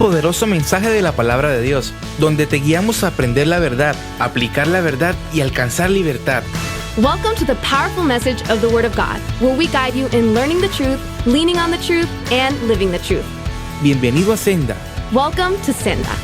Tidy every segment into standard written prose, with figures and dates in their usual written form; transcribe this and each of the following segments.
Poderoso mensaje de la palabra de Dios, donde te guiamos a aprender la verdad, aplicar la verdad y alcanzar libertad. Welcome to the powerful message of the Word of God, where we guide you in learning the truth, leaning on the truth, and living the truth. Bienvenido a Senda. Welcome to Senda.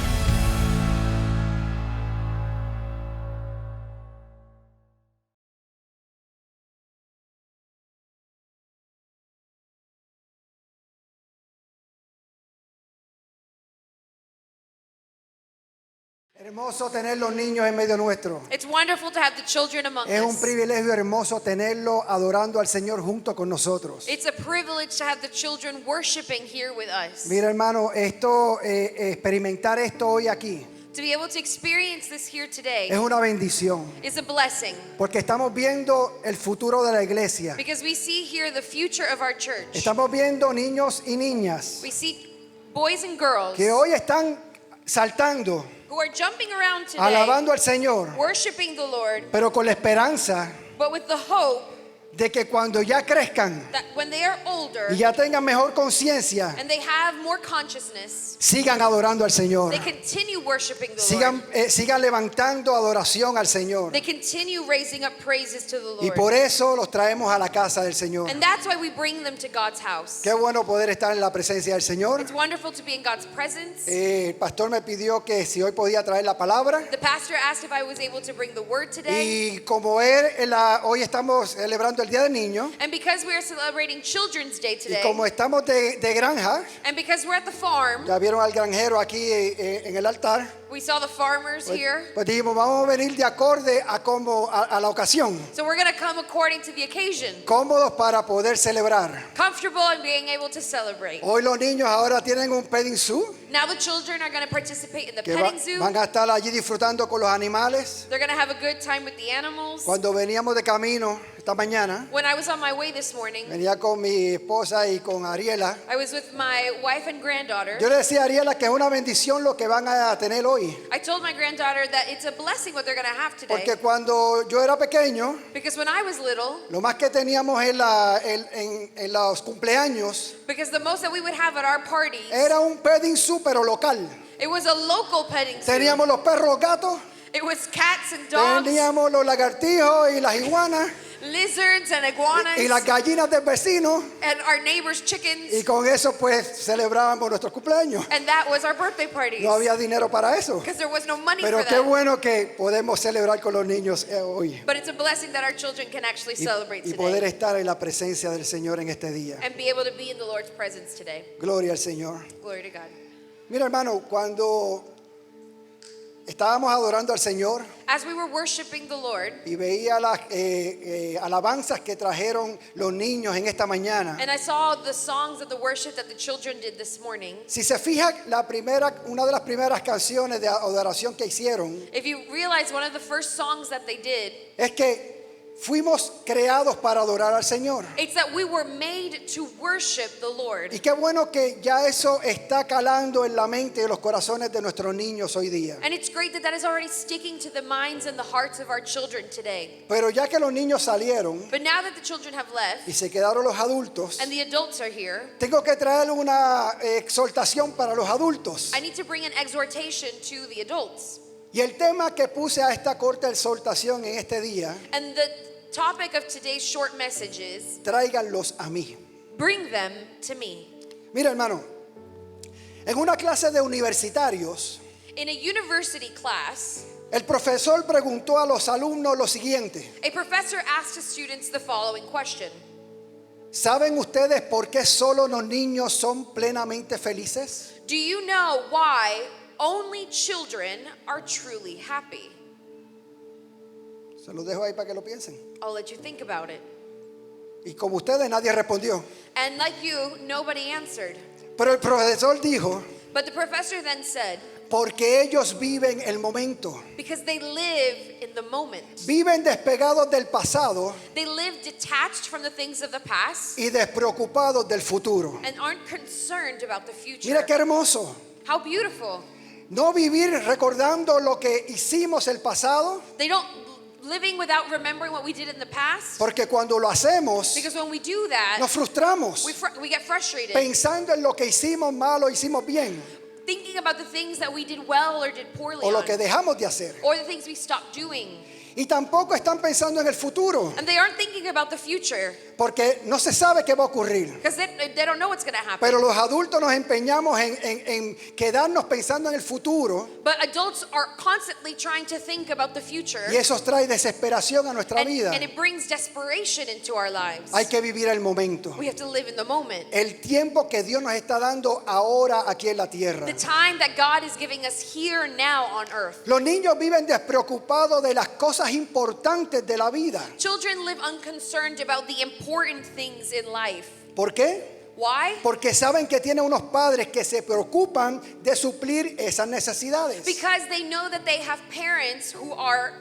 Hermoso tener los niños en medio nuestro. It's wonderful to have the children among Es un us. privilegio hermoso tenerlo adorando al Señor junto con nosotros. It's a privilege to have the children worshiping here with us. Mira, hermano, experimentar esto hoy aquí To be able to experience this here today es una bendición, is a blessing porque estamos viendo el futuro de la iglesia. because we see here the future of our church. Estamos viendo niños y niñas We see boys and girls que hoy están saltando, who are jumping around today, alabando al Señor, worshiping the Lord, pero con la esperanza but with the hope de que cuando ya crezcan that when they are older y ya tengan mejor conciencia, and they have more consciousness, sigan adorando al Señor. they continue worshiping the Sigan Lord. levantando adoración al Señor. They continue raising up praises to the Y Lord. por eso los traemos a la casa del Señor. And that's why we bring them to God's house. Qué bueno poder estar en la presencia del Señor. It's wonderful to be in God's presence. El pastor me pidió que si hoy podía traer la palabra. The pastor asked if I was able to bring the word today. Y como hoy estamos celebrando el Día del Niño. And because we are celebrating Children's Day Y today, como estamos de granja. and because we're at the farm, Ya vieron al granjero aquí en el altar. we saw the farmers here. Pues dijimos, vamos a venir de acorde a la ocasión. So we're going to come according to the occasion, Cómodos para poder celebrar. comfortable and being able to celebrate. Hoy los niños ahora tienen un petting zoo. Now the children are going to participate in the Que petting zoo. van a estar allí disfrutando con los animales. They're going to have a good time with the animals. Cuando veníamos de camino esta mañana, When I was on my way this morning, venía con mi esposa y con Ariela. I was with my wife and granddaughter. Yo le decía a Ariela que es una bendición lo que van a tener hoy. I told my granddaughter that it's a blessing what they're going to have today. Porque cuando yo era pequeño, Because when I was little, lo más que teníamos en los cumpleaños because the most that we would have at our parties, era un petting zoo pero local. it was a local petting zoo. Teníamos los perros gatos, It was cats and dogs, teníamos los lagartijos y las iguanas lizards and iguanas, y las gallinas del vecino. and our neighbors' chickens. Y con eso pues celebrábamos nuestros cumpleaños. And that was our birthday parties. No había dinero para eso. Because there was no money Pero for qué that. bueno que podemos celebrar con los niños hoy. But it's a blessing that our children can actually celebrate Y poder today. estar en la presencia del Señor en este día. And be able to be in the Lord's presence today. Gloria al Señor. Glory to God. Mira, hermano, cuando estábamos adorando al Señor As we were worshiping the Lord, y veía las alabanzas que trajeron los niños en esta mañana, and I saw the songs of the worship that the children did this morning, si se fija, una de las primeras canciones de adoración que hicieron if you realize one of the first songs that they did, es que fuimos creados para adorar al Señor. it's that we were made to worship the Lord. Y qué bueno que ya eso está calando en la mente y los corazones de nuestros niños hoy día. And it's great that that is already sticking to the minds and the hearts of our children today. Pero ya que los niños salieron But now that the children have left y se quedaron los adultos, and the adults are here, tengo que traer una exhortación para los adultos. I need to bring an exhortation to the adults. Y el tema que puse a esta corta exhortación en este día, And the topic of today's short message is, tráiganlos a mí. bring them to me. Mira, hermano, en una clase de universitarios, In a university class, el profesor preguntó a los alumnos lo siguiente: a professor asked his students the following question. ¿saben ustedes por qué solo los niños son plenamente felices? Do you know why only children are truly happy? Se los dejo ahí para que lo piensen. I'll let you think about it. Y como ustedes, nadie respondió. And like you, nobody answered. Pero el profesor dijo: But the professor then said, porque ellos viven el momento. because they live in the moment. Viven despegados del pasado They live detached from the things of the past y despreocupados del futuro. and aren't concerned about the future. Mira qué hermoso. How beautiful. No vivir recordando lo que hicimos el pasado, They don't living without remembering what we did in the past. porque cuando lo hacemos Because when we do that, nos frustramos we get frustrated. pensando en lo que hicimos mal o hicimos bien. thinking about the things that we did well or did poorly o lo on, que dejamos de hacer. or the things we stopped doing. Y tampoco están pensando en el futuro, And they aren't thinking about the future porque no se sabe qué va a ocurrir. because they don't know what's going to happen. Pero los adultos nos empeñamos en quedarnos pensando en el futuro, But adults are constantly trying to think about the future, y eso trae desesperación a nuestra vida. and it brings desperation into our lives. Hay que vivir el momento, We have to live in the moment. el tiempo que Dios nos está dando ahora aquí en la tierra. The time that God is giving us here and now on earth. Los niños viven despreocupados de las cosas importantes de la vida. Children live unconcerned about the important things in life. ¿Por qué? Why? Porque saben que tienen unos padres que se preocupan de suplir esas necesidades. Because they know that they have parents who are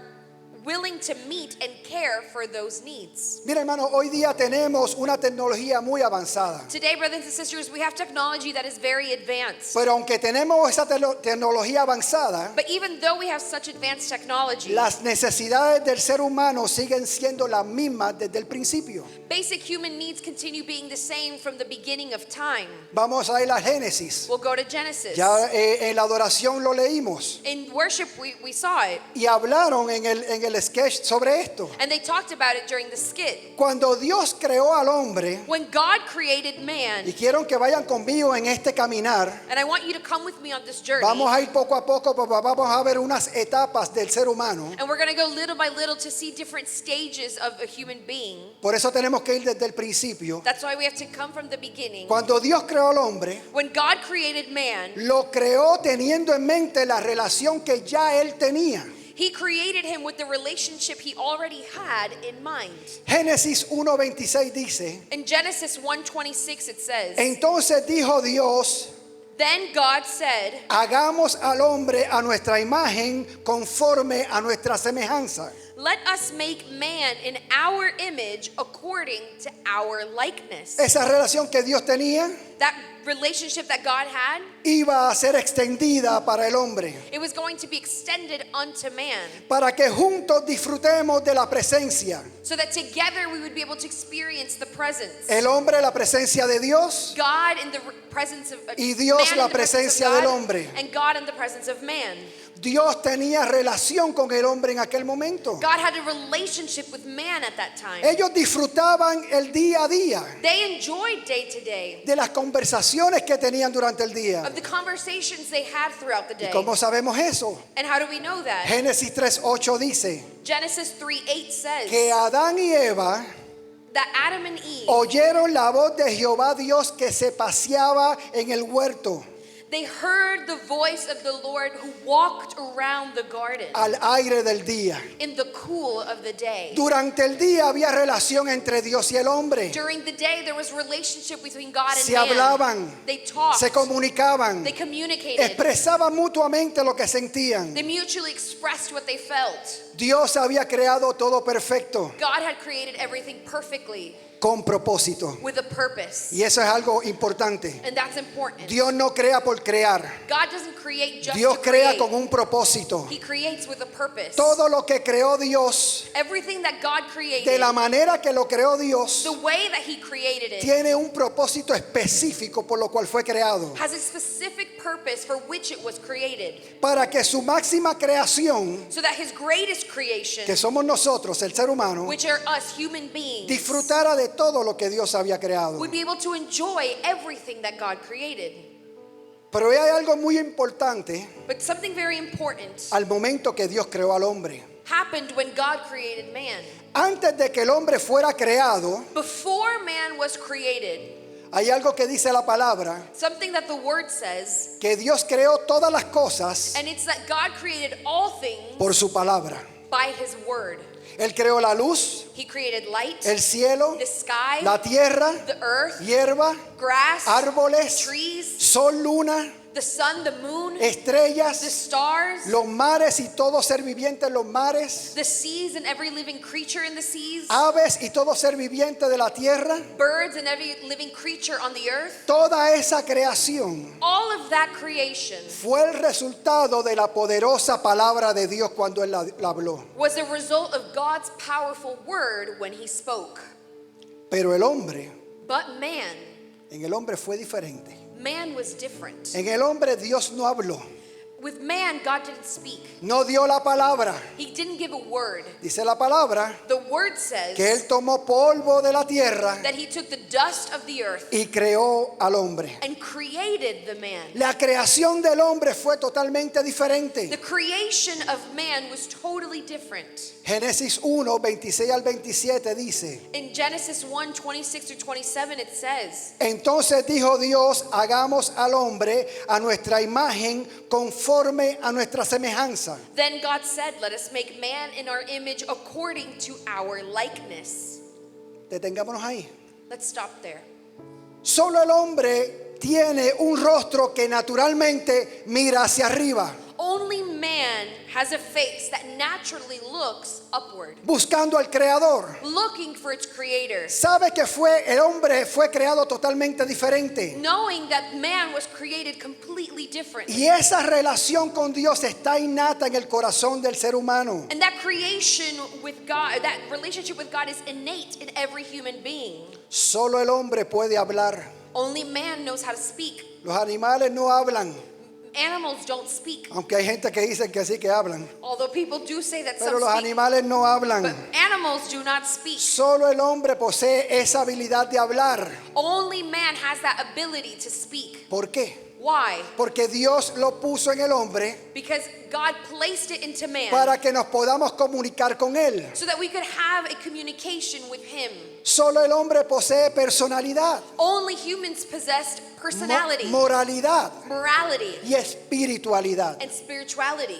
willing to meet and care for those needs. Mira, hermano, hoy día tenemos una tecnología muy avanzada. Today, brothers and sisters, we have technology that is very advanced. Pero aunque tenemos esa tecnología avanzada, But even though we have such advanced technology, las necesidades del ser humano siguen siendo las mismas desde el principio. basic human needs continue being the same from the beginning of time. Vamos a ir a Génesis. We'll go to Genesis. Ya en la adoración lo leímos. In worship, we saw it. Y hablaron en el sketch sobre esto. And they talked about it during the skit. Cuando Dios creó al hombre, When God created man, y quiero que vayan conmigo en este caminar, and I want you to come with me on this journey. vamos a ir poco a poco, pero vamos a ver unas etapas del ser humano. And we're going to go little by little to see different stages of a human being. Por eso tenemos que ir desde el principio. That's why we have to come from the beginning. Cuando Dios creó al hombre, When God created man, lo creó teniendo en mente la relación que ya él tenía. He created him with the relationship he already had in mind. Génesis 1:26 dice: In Genesis 1:26 it says, entonces dijo Dios, Then God said, hagamos al hombre a nuestra imagen conforme a nuestra semejanza. Let us make man in our image according to our likeness. Esa relación que Dios tenía That relationship that God had, iba a ser extendida para el hombre, it was going to be extended unto man, para que juntos disfrutemos de la presencia. so that together we would be able to experience the presence. El hombre, la presencia de Dios, God in the presence of y Dios, man la in the presence presencia of del God, hombre. and God in the presence of man. Dios tenía relación con el hombre en aquel momento. God had a relationship with man at that time. Ellos disfrutaban el día a día, They enjoyed day to day de las conversaciones que tenían durante el día. of the conversations they had throughout the day. ¿Cómo sabemos eso? And how do we know that? Génesis 3:8 dice Genesis 3:8 says que Adán y Eva that Adam and Eve, oyeron la voz de Jehová Dios que se paseaba en el huerto they heard the voice of the Lord who walked around the garden al aire del día. in the cool of the day. Durante el día había relación entre Dios y el hombre. During the day there was relationship between God and Se man. hablaban, They talked. se comunicaban, They communicated. expresaban mutuamente lo que sentían. They mutually expressed what they felt. Dios había creado todo perfecto, God had created everything perfectly con propósito. with a purpose. Y eso es algo importante. And that's important. Dios no crea por crear. God doesn't create just Dios to crea create. con un propósito. He creates with a purpose. Todo lo que creó Dios, Everything that God created, de la manera que lo creó Dios, the way that He created it, tiene un propósito específico por lo cual fue creado. has a specific purpose for which it was created. Para que su máxima creación, So that His greatest creation, que somos nosotros, el ser humano, which are us human beings, disfrutara de todo lo que Dios había creado. would be able to enjoy everything that God created. Pero hay algo muy importante But something very important al momento que Dios creó al hombre. happened when God created man. Antes de que el hombre fuera creado, Before man was created, hay algo que dice la palabra, something that the word says, que Dios creó todas las cosas and it's that God created all things por su palabra. by His word. Él creó la luz, He created light, el cielo, the sky, la tierra, the earth, hierba, grass, árboles, trees, sol, luna, the sun, the moon, the estrellas, stars, los mares y todo ser viviente en los mares, the seas and every living creature in the seas, aves y todo ser viviente de la tierra. birds and every living creature on the earth. Toda esa creación All of that creation fue el resultado de la poderosa palabra de Dios cuando Él la habló. was a result of God's powerful word when He spoke. Pero el hombre, But man, en el hombre fue diferente. Man was different. En el hombre Dios no habló, With man, God didn't speak. no dio la palabra. He didn't give a word. Dice la palabra The word says que Él tomó polvo de la tierra that he took the dust of the earth y creó al hombre. and created the man. La creación del hombre fue totalmente diferente. The creation of man was totally different. Génesis 1, 26 al 27 dice: In Genesis 1, 26 through 27, it says, Entonces dijo Dios, hagamos al hombre a nuestra imagen conforme a nuestra semejanza. Then God said, let us make man in our image according to our likeness. Detengámonos ahí. Let's stop there. Solo el hombre tiene un rostro que naturalmente mira hacia arriba, Only man has a face that naturally looks upward, buscando al Creador. looking for its creator, Sabe que el hombre fue creado totalmente diferente. knowing that man was created completely different. Y esa relación con Dios está innata en el corazón del ser humano. And that creation with God, that relationship with God is innate in every human being. Solo el hombre puede hablar. Only man knows how to speak. Los animales no hablan, Animals don't speak, aunque hay gente que dice que sí que hablan. although people do say that Pero some los speak. animales no But hablan. animals do not speak. Solo el hombre posee esa habilidad de hablar. Only man has that ability to speak. ¿Por qué? Why? Porque Dios lo puso en el hombre Because God placed it into man para que nos podamos comunicar con Él. so that we could have a communication with him. Solo el hombre posee personalidad, Only humans possessed personality, moralidad morality, y espiritualidad. and spirituality.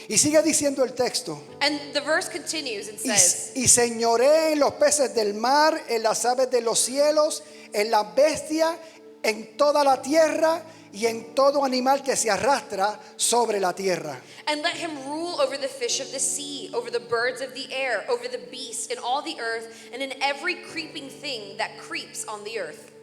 Y sigue diciendo el texto: And the verse continues and says, y señoré en los peces del mar, en las aves de los cielos, en las bestias, en toda la tierra y en todo animal que se arrastra sobre la tierra. and let him rule over the fish of the sea, over the birds of the air, over the beasts in all the earth, and in every creeping thing that creeps on the earth.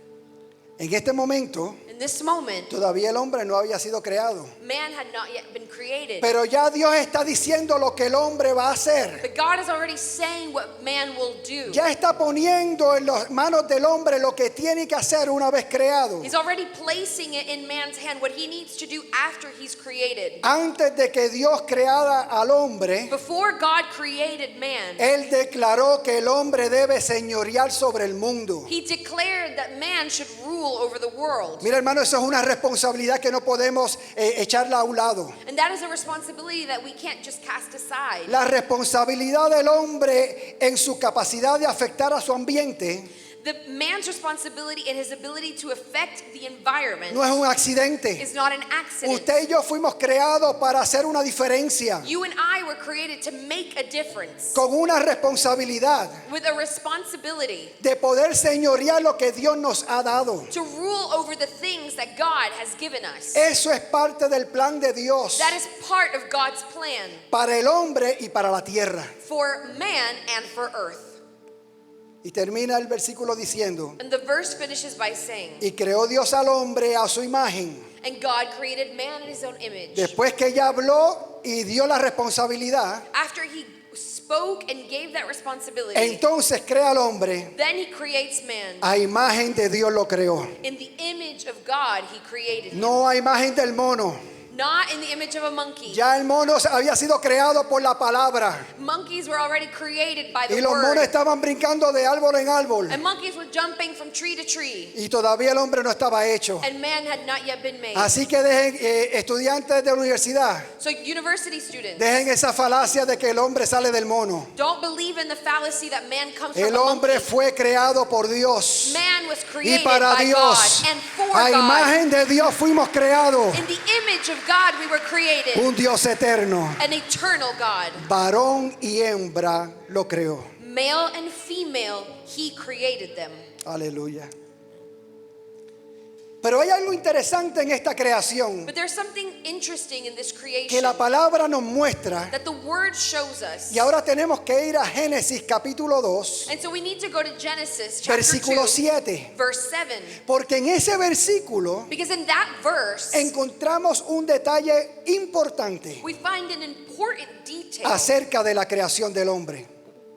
En este momento In this moment, todavía el hombre no había sido creado, man had not yet been created. pero ya Dios está diciendo lo que el hombre va a hacer. But God is already saying what man will do. Ya está poniendo en las manos del hombre lo que tiene que hacer una vez creado. He's already placing it in man's hand, what he needs to do after he's created. Antes de que Dios creara al hombre, Before God created man, Él declaró que el hombre debe señorear sobre el mundo. he declared that man should rule over the world. Mira, hermano, eso es una responsabilidad que no podemos echarla a un lado. And that is a responsibility that we can't just cast aside. La responsabilidad del hombre en su capacidad de afectar a su ambiente The man's responsibility and his ability to affect the environment no es un accidente. is not an accident. Usted y yo fuimos creados para hacer una diferencia, You and I were created to make a difference con una responsabilidad with a responsibility de poder señorear lo que Dios nos ha dado. to rule over the things that God has given us. Eso es parte del plan de Dios That is part of God's plan para el hombre y para la tierra. for man and for earth. Y termina el versículo diciendo: And the verse finishes by saying, y creó Dios al hombre a su imagen. and God created man in his own image. Después que ella habló y dio la responsabilidad, After he spoke and gave that responsibility, entonces crea al hombre. then he creates man. A imagen de Dios lo creó. In the image of God he created him. No a imagen del mono. Not in the image of a monkey. Ya el mono había sido creado por la palabra. Monkeys were already created by Y the los monos word. estaban brincando de árbol en árbol. And monkeys were jumping from tree to tree. Y todavía el hombre no estaba hecho. And man had not yet been made. Así que dejen, estudiantes de la universidad, So university students, dejen esa falacia de que el hombre sale del mono. don't believe in the fallacy that man comes El from a hombre monkey. fue creado por Dios. Man was Y created para by Dios, God and for a God. imagen de Dios fuimos creados. In the image of God we were created. Un Dios eterno, An eternal God. varón y hembra lo creó. Male and female, he created them. Aleluya. Pero hay algo interesante en esta creación, But there's something interesting in this que creation la palabra nos muestra. that the word shows us. Y ahora tenemos que ir a Génesis capítulo 2, And so we need to go to Genesis chapter versículo 2, 7. verse 7. Porque en ese versículo Because in that verse, encontramos un detalle importante we find an important detail acerca de la creación del hombre.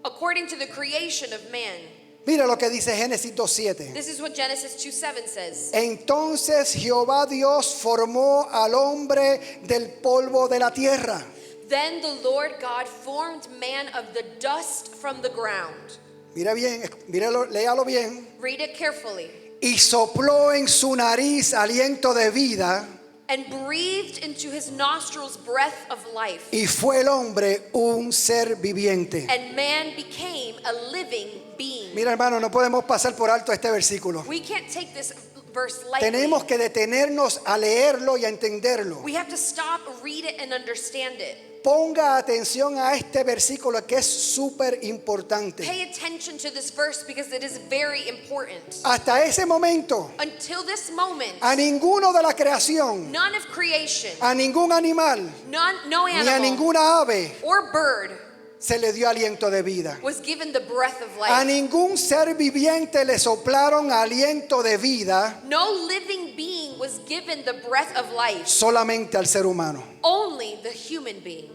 according to the creation of man. Mira lo que dice Génesis 2:7. This is what Genesis 2:7 says. Entonces Jehová Dios formó al hombre del polvo de la tierra. Then the Lord God formed man of the dust from the ground. Mira bien, míralo, léalo bien. Read it carefully. Y sopló en su nariz aliento de vida, And breathed into his nostrils breath of life. y fue el hombre un ser viviente. And man became a living being. Mira, hermano, no podemos pasar por alto este versículo. We can't take this verse lightly. Tenemos que detenernos a leerlo y a entenderlo. We have to stop, read it, and understand it. Ponga atención a este versículo que es súper importante. Pay attention to this verse because it is very important. Hasta ese momento, Until this moment, a ninguno de la creación, none of creation, a ningún animal, no ni a animal ninguna ave or bird se le dio aliento de vida. was given the breath of A life. ningún ser viviente le soplaron aliento de vida, No living being was given the breath of life. solamente al ser humano. Only the human being.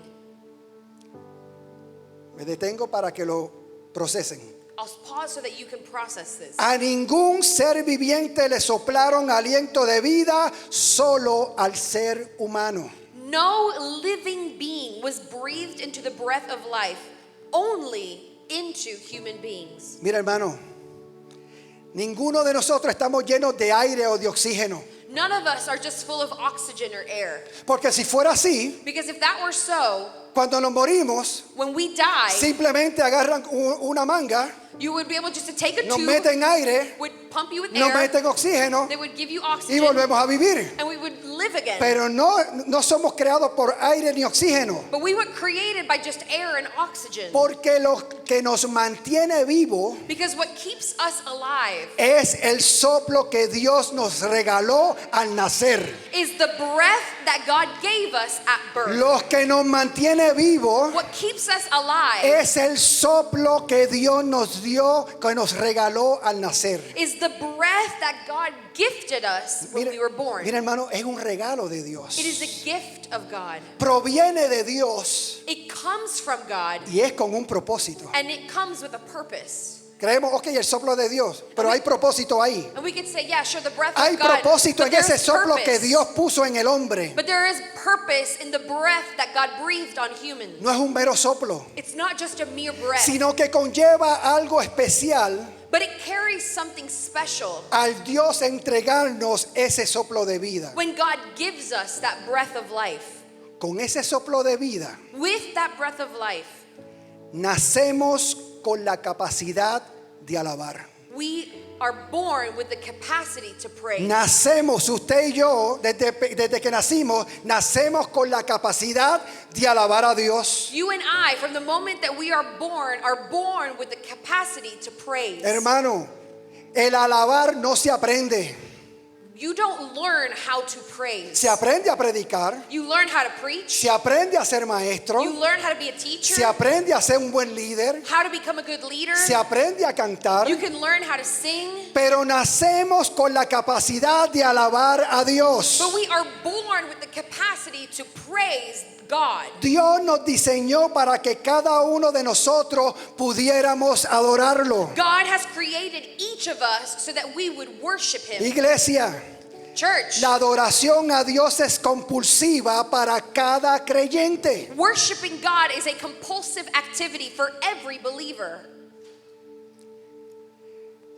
Me detengo para que lo procesen. I'll pause so that you can process this. A ningún ser viviente le soplaron aliento de vida, solo al ser humano. No living being was breathed into the breath of life, only into human beings. Mira, hermano, ninguno de nosotros estamos llenos de aire o de oxígeno. None of us are just full of oxygen or air. Porque si fuera así, Because if that were so, cuando nos morimos, when we die, simplemente agarran una manga, you would be able just to take a nos tube, meten aire, would pump you with nos air, meten oxígeno they would give you y oxygen, volvemos a vivir. and we would live again. Pero no somos creados por aire ni oxígeno. But we were created by just air and oxygen. Porque lo que nos mantiene vivo Because what keeps us alive es el soplo que Dios nos regaló al nacer. is the breath that God gave us at birth. Lo que nos mantiene vivo What keeps us alive es el soplo que Dios nos dio, que nos regaló al nacer. is the breath that God gifted us when we were born. Mira, hermano, es un regalo de Dios. It is a gift of God. Proviene de Dios It comes from God y es con un propósito. and it comes with a purpose. Creemos, ok, el soplo de Dios, pero hay propósito ahí. And we could say, yeah, sure, the breath Hay of God. propósito But en ese there's soplo que purpose. Dios puso en el hombre. But there is purpose in the breath that God breathed on humans. No es un mero soplo, It's not just a mere breath, sino que conlleva algo especial but it carries something special. al Dios entregarnos ese soplo de vida. When God gives us that breath of life, Con ese soplo de vida with that breath of life, nacemos con la capacidad de alabar. we are born with the capacity to praise. Nacemos, usted y yo, desde que nacimos, nacemos con la capacidad de alabar a Dios. You and I, from the moment that we are born with the capacity to praise. Hermano, el alabar no se aprende. You don't learn how to praise. Se aprende a predicar, You learn how to preach. se aprende a ser maestro, You learn how to be a teacher. se aprende a ser un buen líder, How to become a good leader. se aprende a cantar, You can learn how to sing. pero nacemos con la capacidad de alabar a Dios. But we are born with the capacity to praise God. Dios nos diseñó para que cada uno de nosotros pudiéramos adorarlo. God has created each of us so that we would worship Him. Iglesia, Church, la adoración a Dios es compulsiva para cada creyente. worshiping God is a compulsive activity for every believer.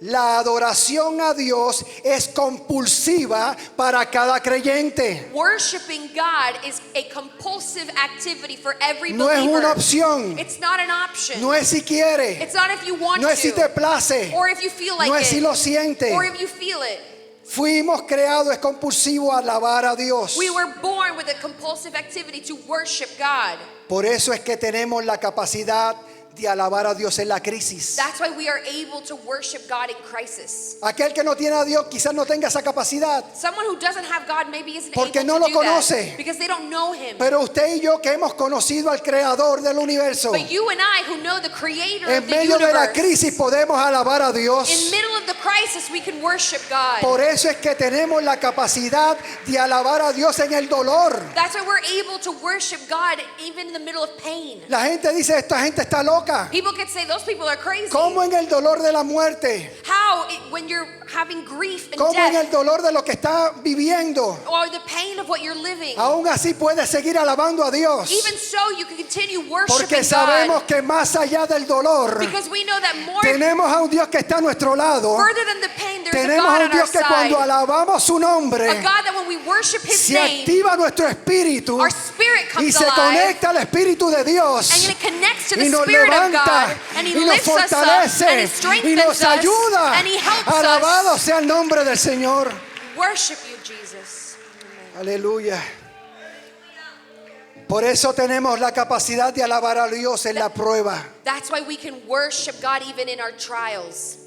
La adoración a Dios es compulsiva para cada creyente. Worshiping God is a compulsive activity for every No es believer. una opción, It's not an option. no es si quiere, It's not if you want no es si te to, place, or if you feel like no es it, si lo siente. or if you feel it. Fuimos creados, es compulsivo alabar a Dios. We were born with a compulsive activity to worship God. Por eso es que tenemos la capacidad de alabar a Dios en la crisis. That's why we are able to worship God in crisis. Aquel que no tiene a Dios quizás no tenga esa capacidad, Someone who doesn't have God maybe isn't Porque able no to lo do conoce. that because they don't know Him. pero usted y yo que hemos conocido al Creador del universo, But you and I who know the Creator en of the medio de la universe, crisis podemos alabar a in Dios. middle of the crisis we can worship God. Por eso es que tenemos la capacidad de alabar a Dios en el dolor. That's why we're able to worship God even in the middle of pain. La gente dice, esta gente está loca. loca. People could say those people are crazy. Como en el dolor de la muerte, When you're having grief and como en el death, dolor de lo que está viviendo, or the pain of what you're living, aún así puedes seguir alabando a Dios. even so you can continue Porque worshiping sabemos God. que más allá del dolor, Because we know that more tenemos a un Dios que está a nuestro lado. further than the pain, there's a Tenemos God a un on our Dios que side. cuando alabamos su nombre, A God that when we worship His se name, activa nuestro espíritu our spirit y comes se alive, conecta al Espíritu de Dios and it connects to the y nos Spirit of levanta God, and He y nos lifts us up, and He fortalece y strengthens nos us, ayuda. and He helps Alabado us. sea el nombre del Señor. Worship you, Jesus. Aleluya. Por eso tenemos la capacidad de alabar a Dios en la prueba. That's why we can worship God even in our trials.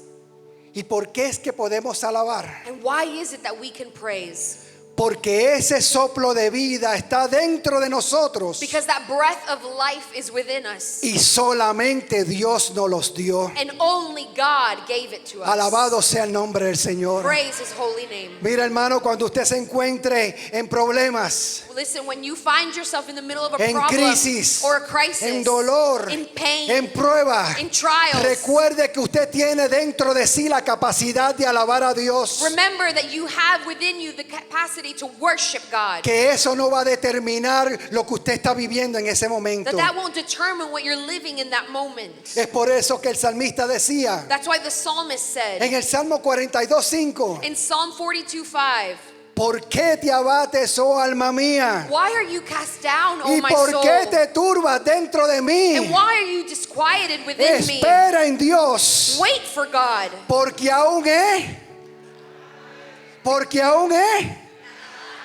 ¿Y por qué es que podemos alabar? And why is it that we can praise? Porque ese soplo de vida está dentro de nosotros Because that breath of life is within us. y solamente Dios nos los dio. And only God gave it to us. Alabado sea el nombre del Señor. Praise His holy name. Mira, hermano, cuando usted se encuentre en problemas, Listen, when you find yourself in the middle of a en problem crisis, or a crisis, en dolor, in pain, en prueba, in trials, recuerde que usted tiene dentro de sí la capacidad de alabar a Dios. remember that you have within you the capacity to worship God. Que eso no va a determinar lo que usted está viviendo en ese momento. That won't determine what you're living in that moment. Es por eso que el salmista decía That's why the psalmist said en el Salmo 42:5, in Psalm 42:5, ¿por qué te abates, oh alma mía? why are you cast down, O ¿Y my por soul? qué te turbas dentro de And mí? why are you disquieted within me? Espera en Dios, Wait for God, porque aún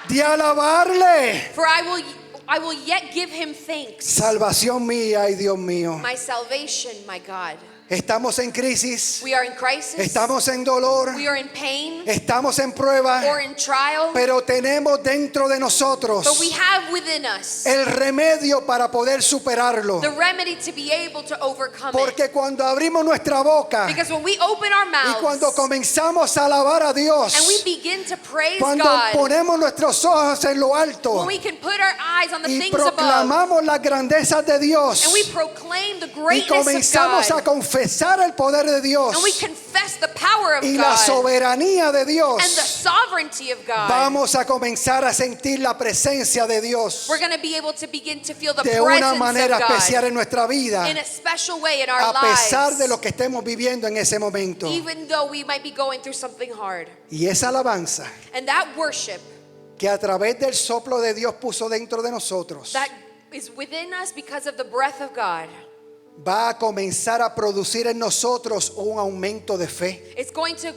de alabarle. for I will yet give Him thanks. Salvación mía y Dios mío. My salvation, my God. Estamos en crisis, We are in crisis. estamos en dolor, We are in pain estamos en prueba, or in trial. pero tenemos dentro de nosotros But we have within us el remedio para poder superarlo. the remedy to be able to overcome it. Porque cuando abrimos nuestra boca Because when we open our y cuando mouths comenzamos a alabar a Dios, and we begin to praise cuando God, ponemos nuestros ojos en lo alto when we can put our eyes on the y things above, proclamamos las grandezas de Dios and we proclaim the y greatness of comenzamos a God, confesar el poder de Dios and we confess the power of y la God soberanía de and the Dios, sovereignty of God, vamos a comenzar a sentir la presencia de Dios we're going to be able to begin to feel the de una presence manera of God especial en nuestra vida, in a special way in our a pesar lives, de lo que estemos viviendo en ese momento. even though we might be going through something hard. Y esa alabanza And that worship que a través del soplo de Dios puso dentro de nosotros that is within us because of the breath of God, va a comenzar a producir en nosotros un aumento de fe. it's going to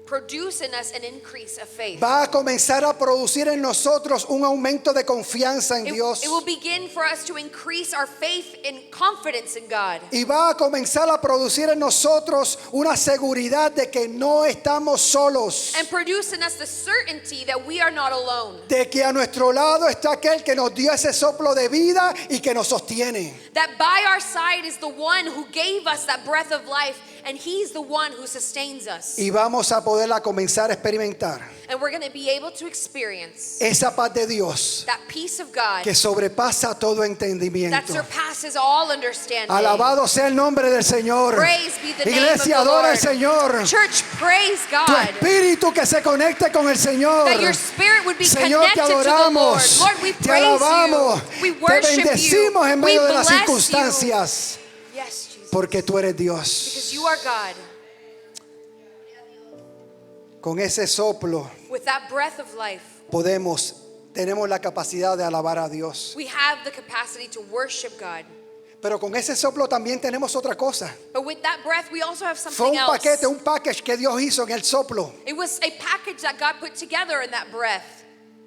produce in us an increase of faith. Va a comenzar a producir en nosotros un aumento de confianza en Dios. It will begin for us to increase our faith and confidence in God. Y va a comenzar a producir en nosotros una seguridad de que no estamos solos. And produce in us the certainty that we are not alone. De que a nuestro lado está aquel que nos dio ese soplo de vida y que nos sostiene. That by our side is the one who gave us that breath of life, and He's the one who sustains us. Y vamos a poderla comenzar a experimentar. And we're going to be able to experience Esa paz de Dios that peace of God que sobrepasa todo that entendimiento. surpasses all understanding. Alabado sea el nombre del Señor. Praise be the name Iglesia, of the adora al Lord. Señor. Church, praise Tu God. espíritu que se conecte con el Señor. That your spirit would be Señor, te connected to the Lord. adoramos, Lord, we te praise alabamos, you. We te worship bendecimos you. en We medio de las bless circunstancias, you. Yes, Jesus. porque tú eres Dios. Because you are God. Con ese soplo With that breath of life, tenemos la capacidad de alabar a Dios. we have the capacity to worship God. Pero con ese soplo también tenemos otra cosa. But with that breath, we also have Fue something un else. paquete, un package que Dios hizo en el soplo. It was a package that God put together in that breath.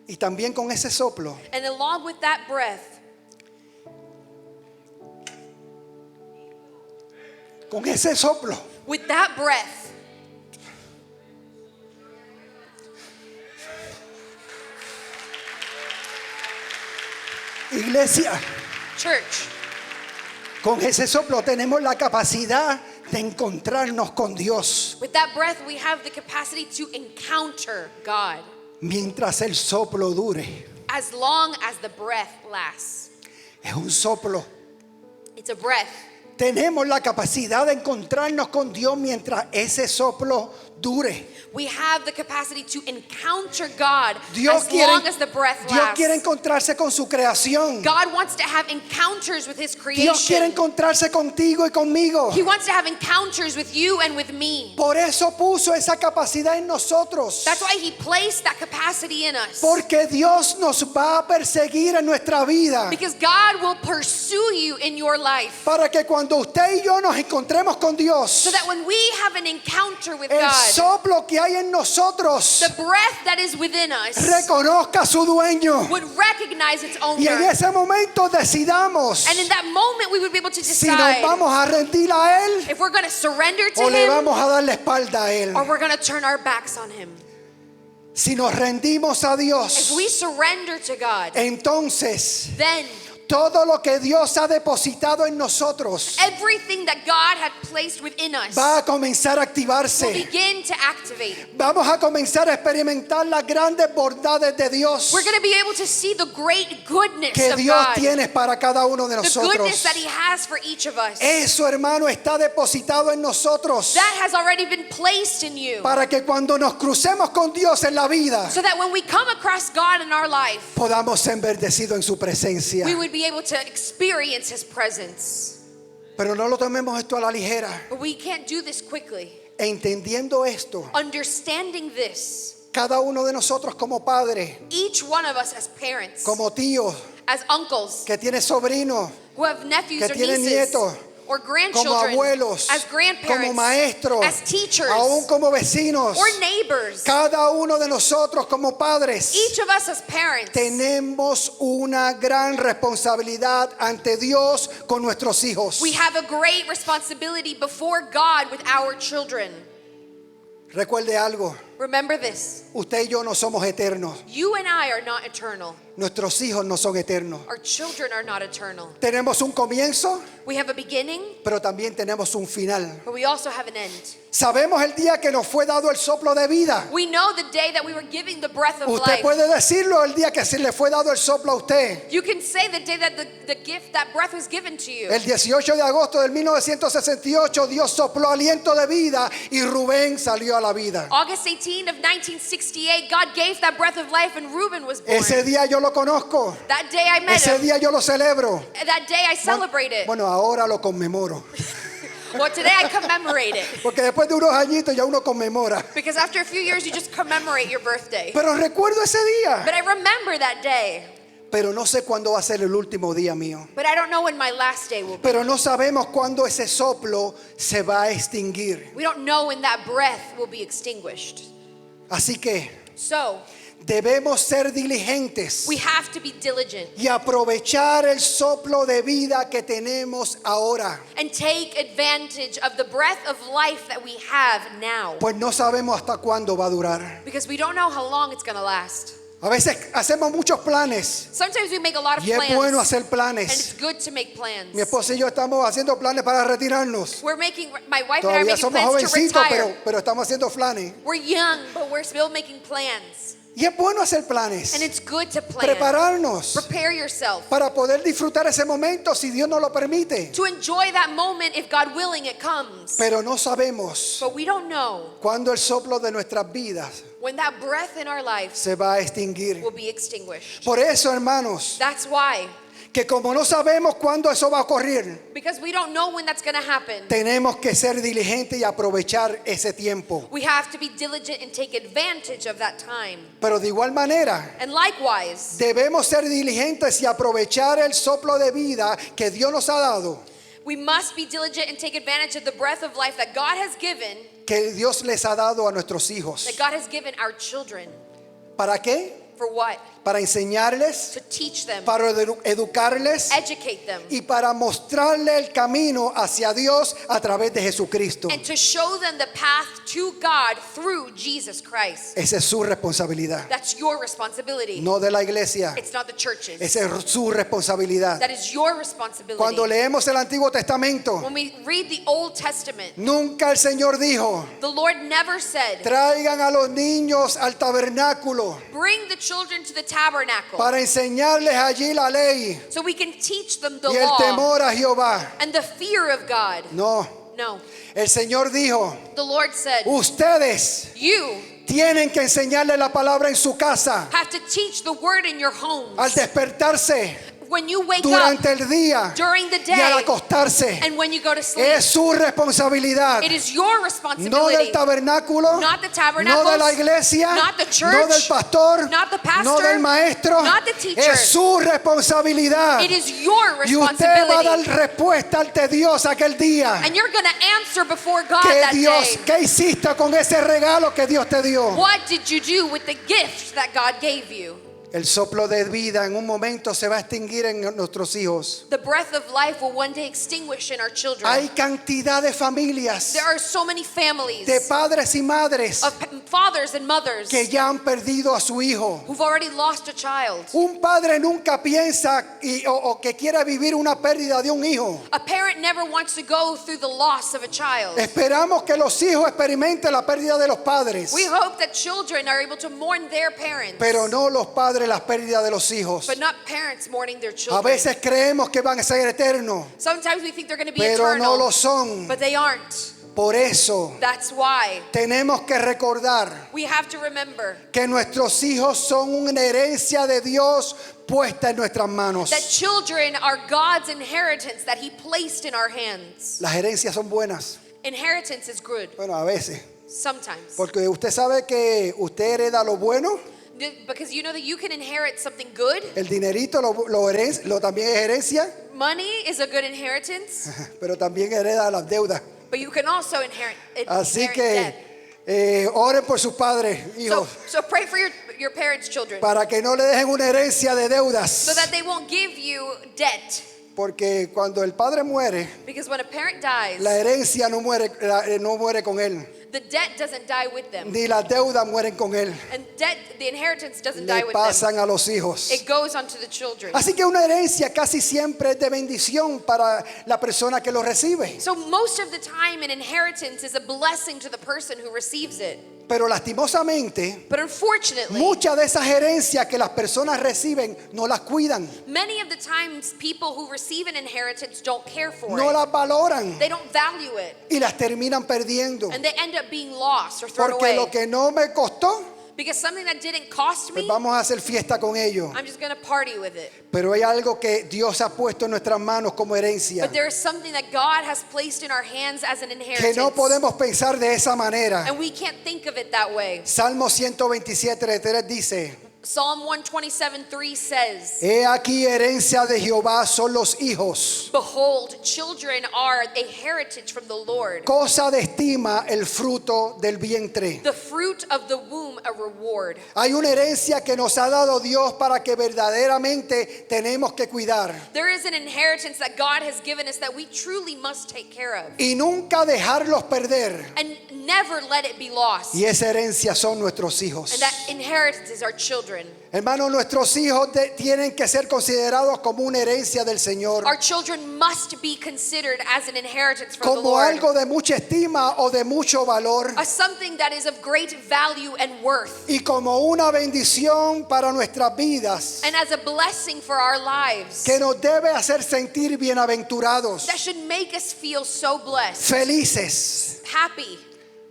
Y también con ese soplo And along with that breath, con ese soplo with that breath, iglesia, church, con ese soplo tenemos la capacidad de encontrarnos con Dios with that breath, we have the capacity to encounter God mientras el soplo dure. as long as the breath lasts. Es un soplo It's a breath tenemos la capacidad de encontrarnos con Dios mientras ese soplo dure. We have the capacity to encounter God Dios as long as the quiere, breath Dios lasts. quiere encontrarse con su creación. God wants to have encounters with His Dios quiere creation. encontrarse contigo y conmigo. He wants to have encounters with you and with me. Por eso puso esa capacidad en nosotros. That's why He placed that capacity in us. Porque Dios nos va a perseguir en nuestra vida. Because God will pursue you in your life. Para que cuando usted y yo nos encontremos con Dios, So that when we have an encounter with el God, soplo que hay en nosotros the breath that is within us reconozca a su dueño. would recognize its Y en owner. ese momento decidamos And in that moment we would be able to si nos decide vamos a rendir a Él if we're going to surrender to o le Him vamos a dar la espalda a Él. or we're going to turn our backs on Him. Si nos rendimos a If Dios, we surrender to God, entonces then todo lo que Dios ha depositado en nosotros everything that God had placed within us va a comenzar a will activarse. begin to activate. Vamos a comenzar a experimentar las grandes bondades de Dios We're going to be able to see the great goodness que of Dios God, tiene para cada uno de the goodness nosotros. that He has for each of us. Eso, hermano, está depositado en nosotros That has already been placed in you. para que cuando nos crucemos con Dios en la vida So that when we come across God in our life, podamos ser bendecidos en su presencia. we would be able to experience His presence. Pero no lo tomemos esto a la ligera. But we can't do this quickly. Entendiendo esto, Understanding this, cada uno de nosotros como padre, each one of us as parents, como tío, as uncles, que tiene sobrino, who have nephews que or tiene nieces, nietos, or como grandchildren, abuelos, as grandparents, como maestros, as teachers, aún como vecinos, or neighbors. cada uno de nosotros como padres Each of us as parents, tenemos una gran responsabilidad ante Dios con nuestros hijos. we have a great responsibility before God with our children. Recuerde algo, Remember this. usted y yo no somos eternos, You and I are not eternal. nuestros hijos no son eternos. Our children are not eternal. Tenemos un comienzo, We have a beginning, pero también tenemos un final. but we also have an end. Sabemos el día que nos fue dado el soplo de vida. We know the day that we were giving the breath of Usted life. puede decirlo el día que se le fue dado el soplo a usted. You can say the day that the gift, that breath was given to you. El 18 de agosto del 1968 Dios sopló aliento de vida y Rubén salió a la vida. August 18 of 1968, God gave that breath of life and Reuben was born. Ese día yo lo conozco. That day I met Ese him. día yo lo celebro. That day I celebrate it. Bueno, ahora lo conmemoro. Well, today I commemorate it. Porque después de unos añitos ya uno conmemora. Because after a few years, you just commemorate your birthday. Pero recuerdo ese día. But I remember that day. Pero no sé cuándo va a ser el último día mío. But I don't know when my last day will be. Pero no sabemos cuándo ese soplo se va a extinguir. We don't know when that breath will be extinguished. Así que So, debemos ser diligentes we have to be diligent y aprovechar el soplo de vida que tenemos ahora. and take advantage of the breath of life that we have now. Pues no sabemos hasta cuándo va a durar. Because we don't know how long it's going to last. A veces hacemos muchos planes Sometimes we make a lot of y es plans. bueno hacer And it's planes. good to make plans. Mi esposa y yo estamos haciendo planes para retirarnos. My wife and I are Todavía making somos plans to jovencitos, retire. pero estamos haciendo planes. We're young, but we're still making plans. Y es bueno hacer planes, And it's good to plan. prepararnos Prepare yourself para poder disfrutar ese momento si Dios nos lo permite. to enjoy that moment if God willing it comes. Pero no sabemos But we don't know cuándo el soplo de nuestras vidas when that breath in our life se va a extinguir. will be extinguished. Por eso, hermanos, That's why, que como no sabemos cuándo eso va a ocurrir, because we don't know when that's going to happen, tenemos que ser diligentes y aprovechar ese tiempo. we have to be diligent and take advantage of that time. Pero de igual manera, And likewise, debemos ser diligentes y aprovechar el soplo de vida que Dios nos ha dado, we must be diligent and take advantage of the breath of life that God has given, que Dios les ha dado a nuestros hijos. that God has given our children. ¿Para qué? For what? Para enseñarles, To teach them, para educarles educate them, y para mostrarle el camino hacia Dios a través de Jesucristo. and to show them the path to God through Jesus Christ. Esa es su responsabilidad, That's your responsibility. no de la iglesia. It's not the church's. Esa es su responsabilidad. That is your responsibility. Cuando leemos el Antiguo Testamento, When we read the Old Testament, nunca el Señor dijo: the Lord never said, traigan a los niños al tabernáculo. bring the children to the tabernacle tabernacle. para enseñarles allí la ley So we can teach them the y el law temor a Jehová. and the fear of God. No, No. el Señor dijo, The Lord said, ustedes you tienen que enseñarle la palabra en su casa have to teach the word in your homes. al despertarse, When you wake durante up, el día during the y al day, acostarse. and when you go to sleep. Es su responsabilidad, It is your no responsibility. del tabernáculo, Not the no tabernacles, de la iglesia, not the church, no del pastor, not the pastor, no del maestro. not the teacher. Es su responsabilidad. It is your Y usted va a dar responsibility. respuesta ante Dios aquel día. And you're going to answer before God Que that Dios, day. ¿qué hiciste con ese regalo que Dios te dio? What did you do with the gift that God gave you? El soplo de vida en un momento se va a extinguir en nuestros hijos. The breath of life will one day extinguish in our children. Hay cantidad de familias, There are so many families de padres y madres of fathers and mothers que ya han perdido a su hijo. who've already lost a child. Un padre nunca piensa o que quiere vivir una pérdida de un hijo. A parent never wants to go through the loss of a child. Esperamos que los hijos experimenten la pérdida de los padres, We hope that children are able to mourn their parents, pero no los padres las pérdidas de los hijos. but not parents mourning their A children. veces creemos que van a ser eternos, Sometimes we think they're going to be pero no eternal, lo son. but they aren't. Por eso That's why tenemos que recordar we have to remember que nuestros hijos son una herencia de Dios puesta en nuestras manos. that children are God's inheritance that He placed in our hands. Las herencias son buenas, Inheritance is good bueno, a veces, sometimes. porque usted sabe que usted hereda lo bueno, Because you know that you can inherit something good. el dinerito lo también es herencia, Money is a good inheritance, pero también hereda las deudas. but you can also inherit Así debt. que oren por sus padres, hijos, So pray for your parents' children para que no le dejen una herencia de deudas. so that they won't give you debt. Porque cuando el padre muere, Because when a parent dies, la herencia no muere con él, the debt doesn't die with them. ni las deudas mueren con él. And debt, the inheritance doesn't die Le with them. pasan a los hijos. It goes on to the children. Así que una herencia casi siempre es de bendición para la persona que lo recibe. So most of the time, an inheritance is a blessing to the person who receives it. Pero lastimosamente, But unfortunately, muchas de esas herencias que las personas reciben no las cuidan, many of the times people who receive an inheritance don't care for no it. las valoran They don't value it. y las terminan perdiendo. And they end up being lost or thrown Porque away. lo que no me costó, Because something that didn't cost pues me, vamos a hacer fiesta con ello. I'm just going to party with it. Pero hay algo que Dios ha puesto en nuestras manos como herencia, But there is something that God has placed in our hands as an que inheritance. no podemos pensar de esa manera. And we can't think of it that way. Salmo 127:3 dice: Psalm 127:3 says, He aquí herencia de Jehová son los hijos, behold, children are a heritage from the Lord. cosa de estima el fruto del vientre. The fruit of the womb a reward. Hay una herencia que nos ha dado Dios para que verdaderamente tenemos que cuidar There is an inheritance that God has given us that we truly must take care of. y nunca dejarlos perder. And never let it be lost. Y esa herencia son nuestros hijos. And that inheritance is our children. Hermanos, nuestros hijos tienen que ser considerados como una herencia del Señor, Our children must be considered as an inheritance from the como Lord. algo de mucha estima o de mucho valor, As something that is of great value and worth. y como una bendición para nuestras vidas, And as a blessing for our lives. que nos debe hacer sentir bienaventurados, That should make us feel so blessed. felices. Happy.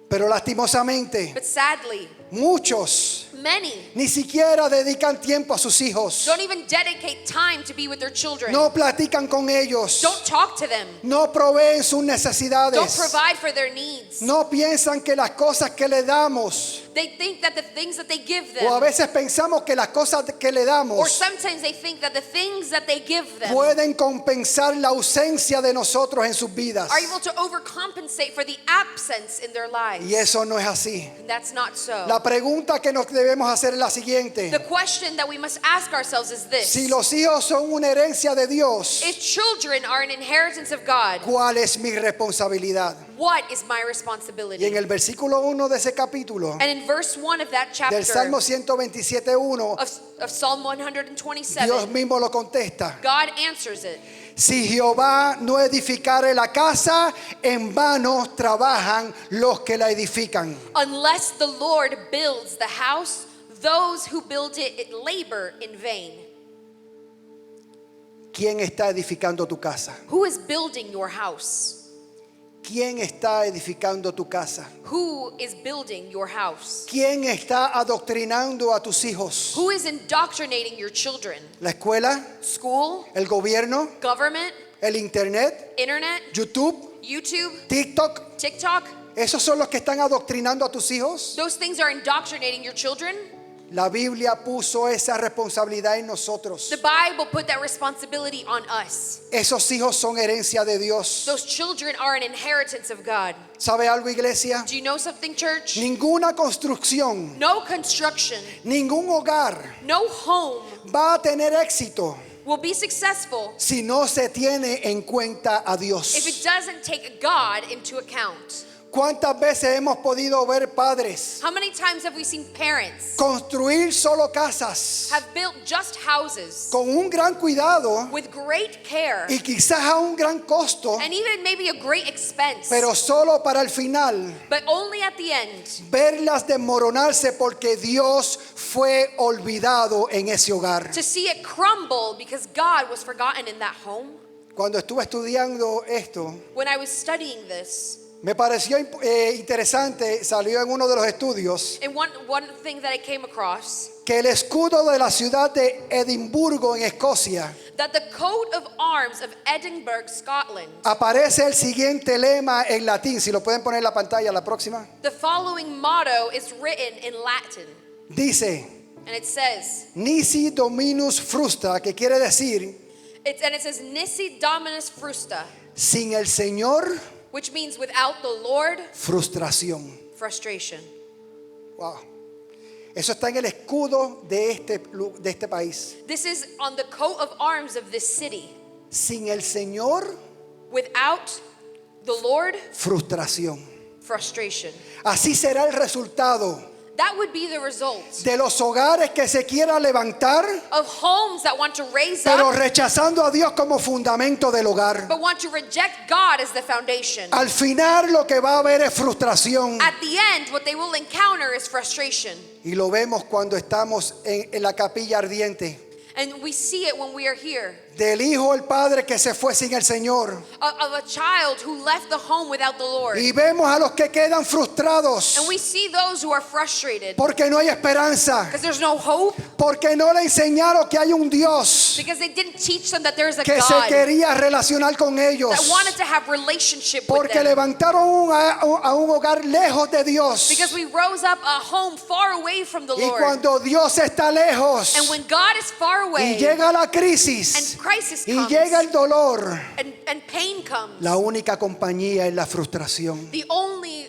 Pero lastimosamente, But sadly, muchos many ni siquiera dedican tiempo a sus hijos, don't even dedicate time to be with their children. no platican con ellos, Don't talk to them. no proveen sus Don't necesidades, provide for their needs. no piensan que las cosas que le damos, They think that the things that they give o a them, veces pensamos que las cosas que le or damos sometimes they think that the things that they give them pueden compensar la ausencia de nosotros en sus vidas. are able to overcompensate for the absence in their lives. Y eso no es así. And that's not so. La pregunta que nos debemos hacer es la siguiente: The question that we must ask ourselves is this. si los hijos son una herencia de Dios, If children are an inheritance of God, ¿cuál es mi responsabilidad? what is my Y en responsibility? el versículo 1 de ese capítulo, And in verse 1 of that chapter del Salmo 127:1, of Psalm Dios 127, mismo lo contesta: God answers it. si Jehová no edificare la casa, en vano trabajan los que la edifican. Unless the Lord builds the house, those who build it labor in vain. ¿Quién está edificando tu casa? Who is building your house? ¿Quién está edificando tu casa? Who is building your house? ¿Quién está adoctrinando a tus hijos? Who is indoctrinating your children? ¿La escuela? School, ¿El gobierno? government, ¿El internet? internet, ¿YouTube? YouTube, ¿TikTok? TikTok? ¿Esos son los que están adoctrinando a tus hijos? Those things are indoctrinating your children. La Biblia puso esa responsabilidad en nosotros. The Bible put that responsibility on us. Esos hijos son herencia de Dios. Those children are an inheritance of God. ¿Sabe algo, iglesia? Do you know something, church? Ninguna construcción, No construction, ningún hogar no home va a tener éxito will be successful si no se tiene en cuenta a if Dios. it doesn't take God into account. ¿Cuántas veces hemos podido ver padres How many times have we seen parents construir solo casas have built just houses con un gran cuidado with great care y quizás a un gran costo, and even maybe a great expense, pero solo para el final but only at the end verlas desmoronarse porque Dios fue olvidado en ese hogar? to see it crumble because God was forgotten in that home? Cuando estuve estudiando esto, When I was studying this, me pareció interesante, salió en uno de los estudios, and one thing that I came across, que el escudo de la ciudad de Edimburgo en Escocia that the coat of arms of Edinburgh, Scotland, aparece el siguiente lema en latín, si lo pueden poner en la pantalla la próxima. the following motto is written in Latin, Dice, and it says, Nisi Dominus Frusta, que quiere decir, it says Nisi Dominus Frusta, sin el Señor, which means without the Lord, frustración. frustration. Wow. Eso está en el escudo de este país. This is on the coat of arms of this city. Sin el Señor, Without the Lord, frustración. frustration. Así será el resultado That would be the result de los hogares que se quiera levantar, of homes that want to raise pero up rechazando a Dios como fundamento del hogar. but want to reject God as the foundation. Al final lo que va a haber es frustración. At the end, what they will encounter is frustration. Y lo vemos cuando estamos en la capilla ardiente. And we see it when we are here. Del hijo el padre que se fue sin el Señor. Of a child who left the home without the Lord. Y vemos a los que quedan frustrados And we see those who are frustrated porque no hay esperanza, because there's no hope, porque no le enseñaron que hay un Dios because they didn't teach them that there's a que se God quería relacionar con ellos, that wanted to have relationship with porque them. levantaron a un hogar lejos de Dios. Because we rose up a home far away from the Y Lord. cuando Dios está lejos And when God is far y away llega la crisis and crisis y comes llega el dolor, and pain comes, la única compañía es la frustración. the only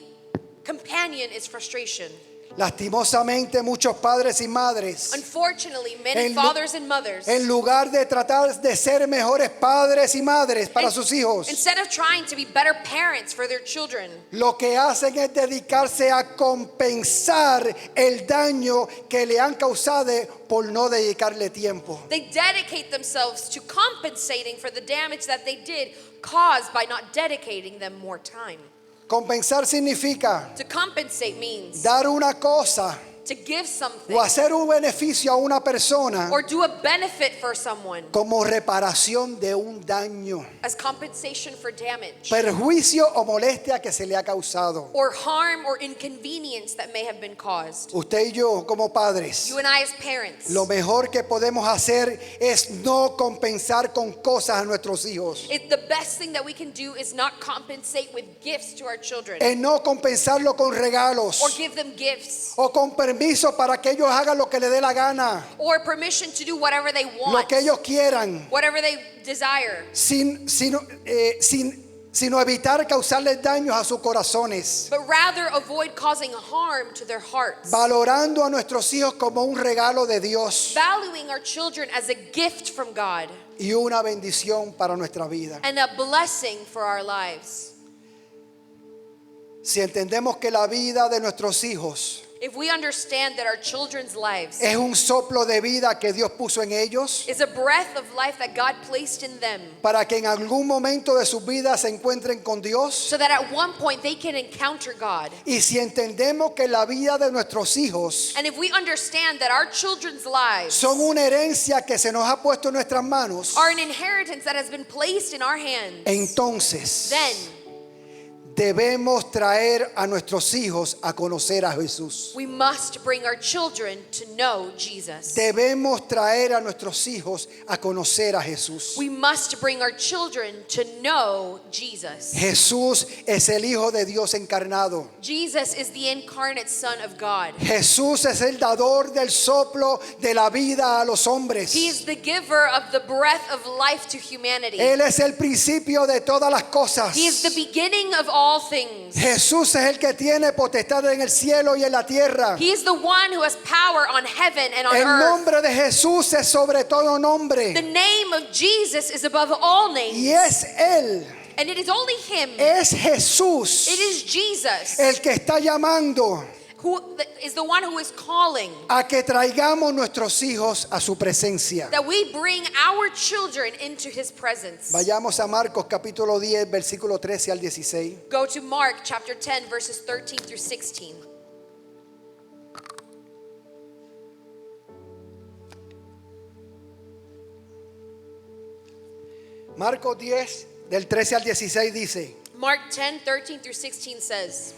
companion is frustration. Lastimosamente muchos padres y madres, Unfortunately, many En lu- fathers and mothers, en lugar de tratar de ser mejores padres y madres para in- sus hijos, instead of trying to be better parents for their children, lo que hacen es dedicarse a compensar el daño que le han causado por no dedicarle tiempo. they dedicate themselves to compensating for the damage that they did caused by not dedicating them more time. Compensar significa To compensate means dar una cosa to give something o hacer un beneficio a una persona or do a benefit for someone como reparación de un daño, as compensation for damage perjuicio o molestia que se le ha causado. or harm or inconvenience that may have been caused. Usted y yo como padres, You and I as parents, lo mejor que podemos hacer es no compensar con cosas a nuestros hijos. the best thing that we can do is not compensate with gifts to our children Es no compensarlo con regalos or give them gifts o con permiso para que ellos hagan lo que les dé la gana, or permission to do whatever they lo want, que ellos quieran, whatever they desire, sino evitar causarles daños a sus corazones, but rather avoid causing harm to their hearts. valorando a nuestros hijos como un regalo de Dios Valuing our children as a gift from God y una bendición para nuestra vida. and a blessing for our lives. Si entendemos que la vida de nuestros hijos if we understand that our children's lives es un soplo de vida que Dios puso en ellos is a breath of life that God placed in them, para que en algún momento de sus vidas se encuentren con Dios, so that at one point they can encounter God. y si entendemos que la vida de nuestros hijos And if we understand that our children's lives son una herencia que se nos ha puesto en nuestras manos, are an inheritance that has been placed in our hands, entonces then debemos traer a nuestros hijos a conocer a Jesús. we must bring our children to know Jesus. Debemos traer a nuestros hijos a conocer a Jesús. We must bring our children to know Jesus. Jesús es el Hijo de Dios encarnado. Jesus is the incarnate Son of God. Jesús es el dador del soplo de la vida a los hombres. He is the giver of the breath of life to humanity. Él es el principio de todas las cosas. He is the beginning of all things. Jesús es el que tiene potestad en el cielo y en la tierra. He is the one who has power on heaven and on El earth. nombre de Jesús es sobre todo The nombre. name of Jesus is above all names. Y es Él, And it is only Him. es Jesús It is Jesus el que está llamando who is the one who is calling a que traigamos nuestros hijos a su presencia. that we bring our children into His presence. Vayamos a Marcos capítulo 10, versículo 13 al 16. Go to Mark chapter 10 verses 13 through 16. Marcos 10, del 13 al 16 dice: Mark 10, 13 through 16 says,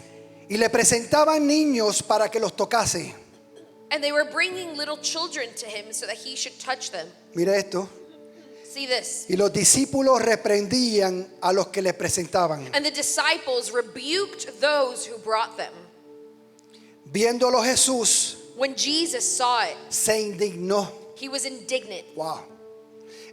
y le presentaban niños para que los tocase. and they were bringing little children to Him so that He should touch them. Mire esto. See this. Y los discípulos reprendían a los que le presentaban. And the disciples rebuked those who brought them. Viéndolo Jesús, When Jesus saw it, se indignó. He was indignant. Wow.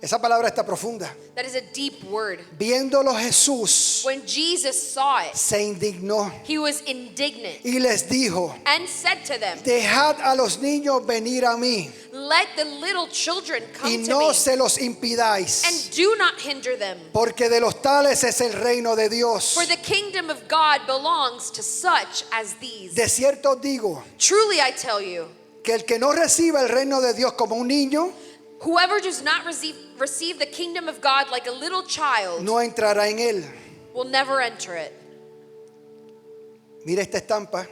Esa palabra está profunda. That is a deep word. Viéndolo Jesús, When Jesus saw it, se indignó He was indignant y les dijo: and said to them, dejad a los niños venir a mí let the little children y come to no me, se los impidáis, and do not hinder them. porque de los tales es el reino de Dios. For the kingdom of God belongs to such as these. De cierto os digo Truly I tell you, que el que no reciba el reino de Dios como un niño, whoever does not receive the kingdom of God like a little child no entrará en él. will never enter it. Mira esta estampa.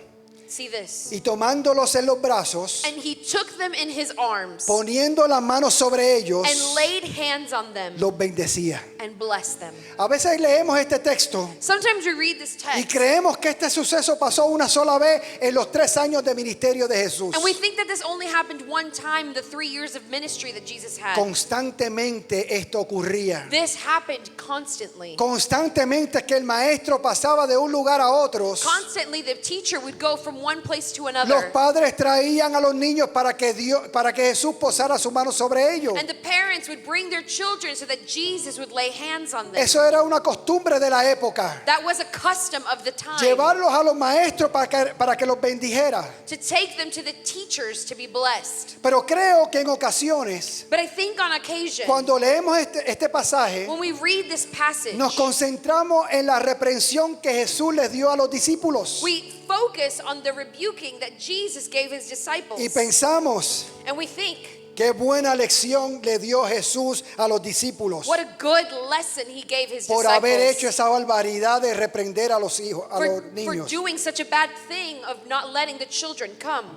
See this. Y tomándolos en los brazos, And He took them in His arms poniendo las manos sobre ellos, and laid hands on them los bendecía. and blessed them. A veces leemos este texto Sometimes we read this y text creemos que este suceso pasó una sola vez en los 3 años de ministerio de Jesús. and we think that this only happened one time in the 3 years of ministry that Jesus had. Constantemente esto ocurría. This happened constantly. Constantemente que el maestro pasaba de un lugar a otro. Constantly the teacher would go from one place to Los another. padres traían a los niños para que Jesús posara su mano sobre ellos. And the parents would bring their children so that Jesus would lay hands on them. Eso era una costumbre de la época. That was a custom of the time. Llevarlos a los maestros para que los bendijera. To take them to the teachers to be blessed. Pero creo que en ocasiones, But I think on occasion, cuando leemos este pasaje, when we read this passage, nos concentramos en la reprensión que Jesús les dio a los discípulos. we focus on the rebuking that Jesus gave His disciples. Y pensamos, And we think, qué buena lección le dio Jesús a los discípulos what a good lesson He gave His por haber hecho disciples esa barbaridad de reprender a los hijos, a los for niños. doing such a bad thing of not letting the children come.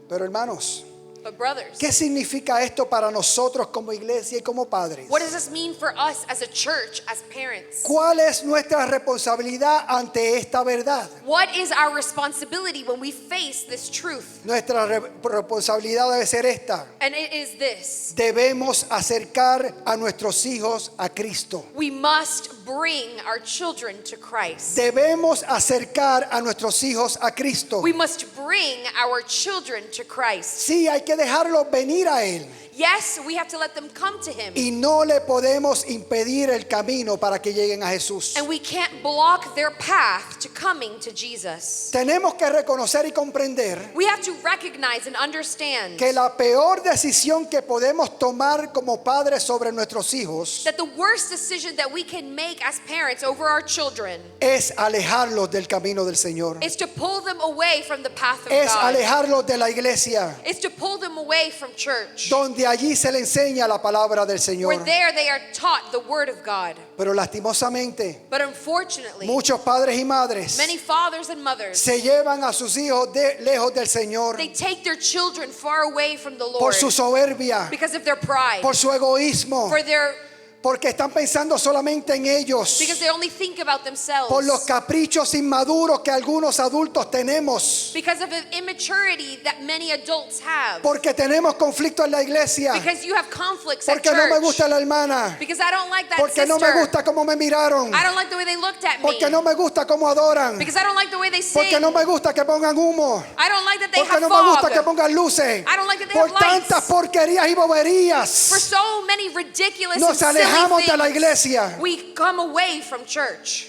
Pero hermanos, But brothers, ¿qué significa esto para nosotros como iglesia y como padres? what does this mean for us as a church, as parents? ¿Cuál es nuestra responsabilidad ante esta verdad? What is our responsibility when we face this truth? Nuestra responsabilidad debe ser esta. And it is this. Debemos acercar a nuestros hijos a Cristo. We must bring our children to Christ. Debemos acercar a nuestros hijos a Cristo. We must bring our children to Christ. Sí, hay que dejarlos venir a Él. Yes, we have to let them come to him. Y no le podemos impedir el camino para que lleguen a Jesús. And we can't block their path to coming to Jesus. Tenemos que reconocer y comprender We have to recognize and understand que la peor decisión que podemos tomar como padres sobre nuestros hijos that the worst decision that we can make as parents over our children es alejarlos del camino del Señor. is to pull them away from the path of Es God. alejarlos de la iglesia, Is to pull them away from church. donde allí se le enseña la palabra del Where Señor. there they are taught the word of God. Pero lastimosamente, But unfortunately, muchos padres y madres many fathers and mothers, se llevan a sus hijos lejos del Señor they take their children far away from the por Lord su soberbia, because of their pride, por su egoísmo, for their porque están pensando solamente en ellos, because they only think about themselves, por los caprichos inmaduros que algunos adultos tenemos, because of the immaturity that many adults have, porque tenemos conflicto en la iglesia, because you have conflicts at porque no me church, gusta la hermana, because I don't like that porque sister, no me gusta cómo me miraron, I don't like the way they looked at me, porque no me gusta cómo adoran, because I don't like the way they sing, porque no me gusta que pongan humo, I don't like that they porque have no me gusta fog, que pongan luces, I don't like that they por have lights. tantas porquerías y For boberías so many ridiculous nos and silly alejamos de la things, iglesia we come away from church.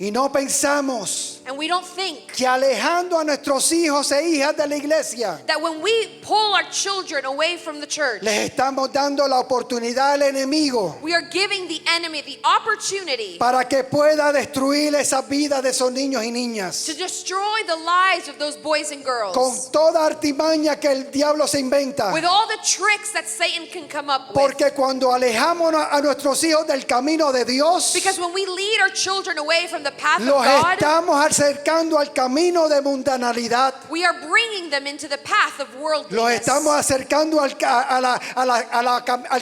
y no pensamos And we don't think que alejando a nuestros hijos e hijas de la iglesia that when we pull our children away from the church, les estamos dando la oportunidad al enemigo we are giving the enemy the opportunity para que pueda destruir esa vida de esos niños y niñas to destroy the lives of those boys and girls con toda artimaña que el diablo se inventa. with all the tricks that Satan can come up with. Porque cuando alejamos a nuestros hijos del camino de Dios, Because when we lead our children away from the path of los God, estamos acercando al camino de mundanalidad. we are bringing them into the path of Los worldliness. estamos acercando al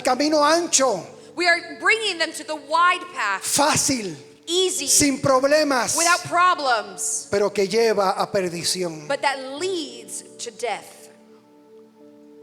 camino ancho, We are bringing them to the wide path, fácil, easy, sin problemas, without problems, pero que lleva a perdición. but that leads to death.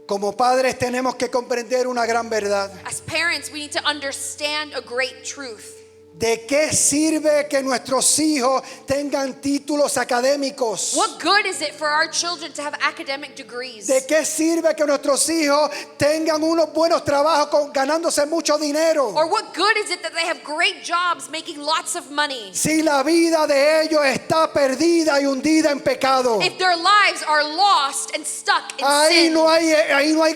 Como padres tenemos que comprender una gran verdad. As parents, we need to understand a great truth. ¿De qué sirve que nuestros hijos tengan títulos académicos? What good is it for our children to have academic degrees? ¿De qué sirve que nuestros hijos tengan unos buenos trabajos ganándose mucho dinero? Or what good is it that they have great jobs making lots of money Si la vida de ellos está perdida y hundida en pecado. if their lives are lost and stuck in Ahí sin? no hay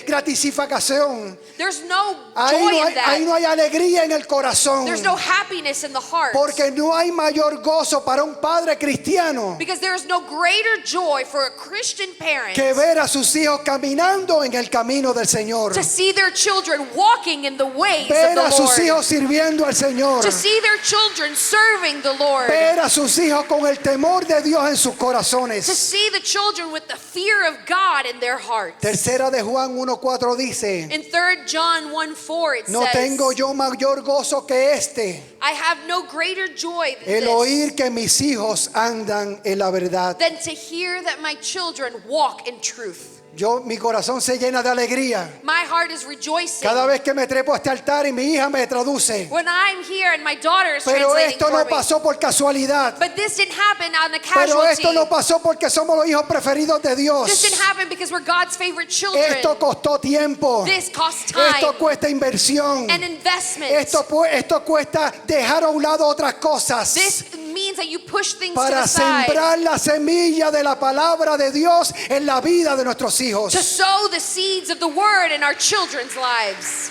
gratificación. There's no Ahí joy no in ahí no that. hay alegría en el corazón. There's no happiness in the heart. Porque no hay mayor gozo para un padre cristiano Because there is no greater joy for a Christian parent que ver a sus hijos caminando en el camino del Señor. to see their children walking in the ways Ver a of the sus Lord. hijos sirviendo al Señor. To see their children serving the Lord. Ver a sus hijos con el temor de Dios en sus To corazones. see the children with the fear of God in their hearts. Tercera de Juan 1:4 dice: In 3 John 1:4 it No says, tengo yo mayor gozo que este, I have no greater joy el than oír this, que mis hijos andan en la verdad. than to hear that my children walk in truth. Mi corazón se llena de alegría My heart is rejoicing cada vez que me trepo a este altar y mi hija me traduce. when I'm here and my daughter is Pero translating esto for no me. pasó por casualidad. But this didn't happen on a Pero casualty. esto no pasó porque somos los hijos preferidos de This Dios. didn't happen because we're God's favorite children. Esto costó tiempo. This costs time Esto cuesta inversión. and investment. Esto cuesta dejar a un lado otras cosas This means that you push things to para the side sembrar la semilla de la palabra de Dios en la vida de nuestros hijos. to sow the seeds of the word in our children's lives.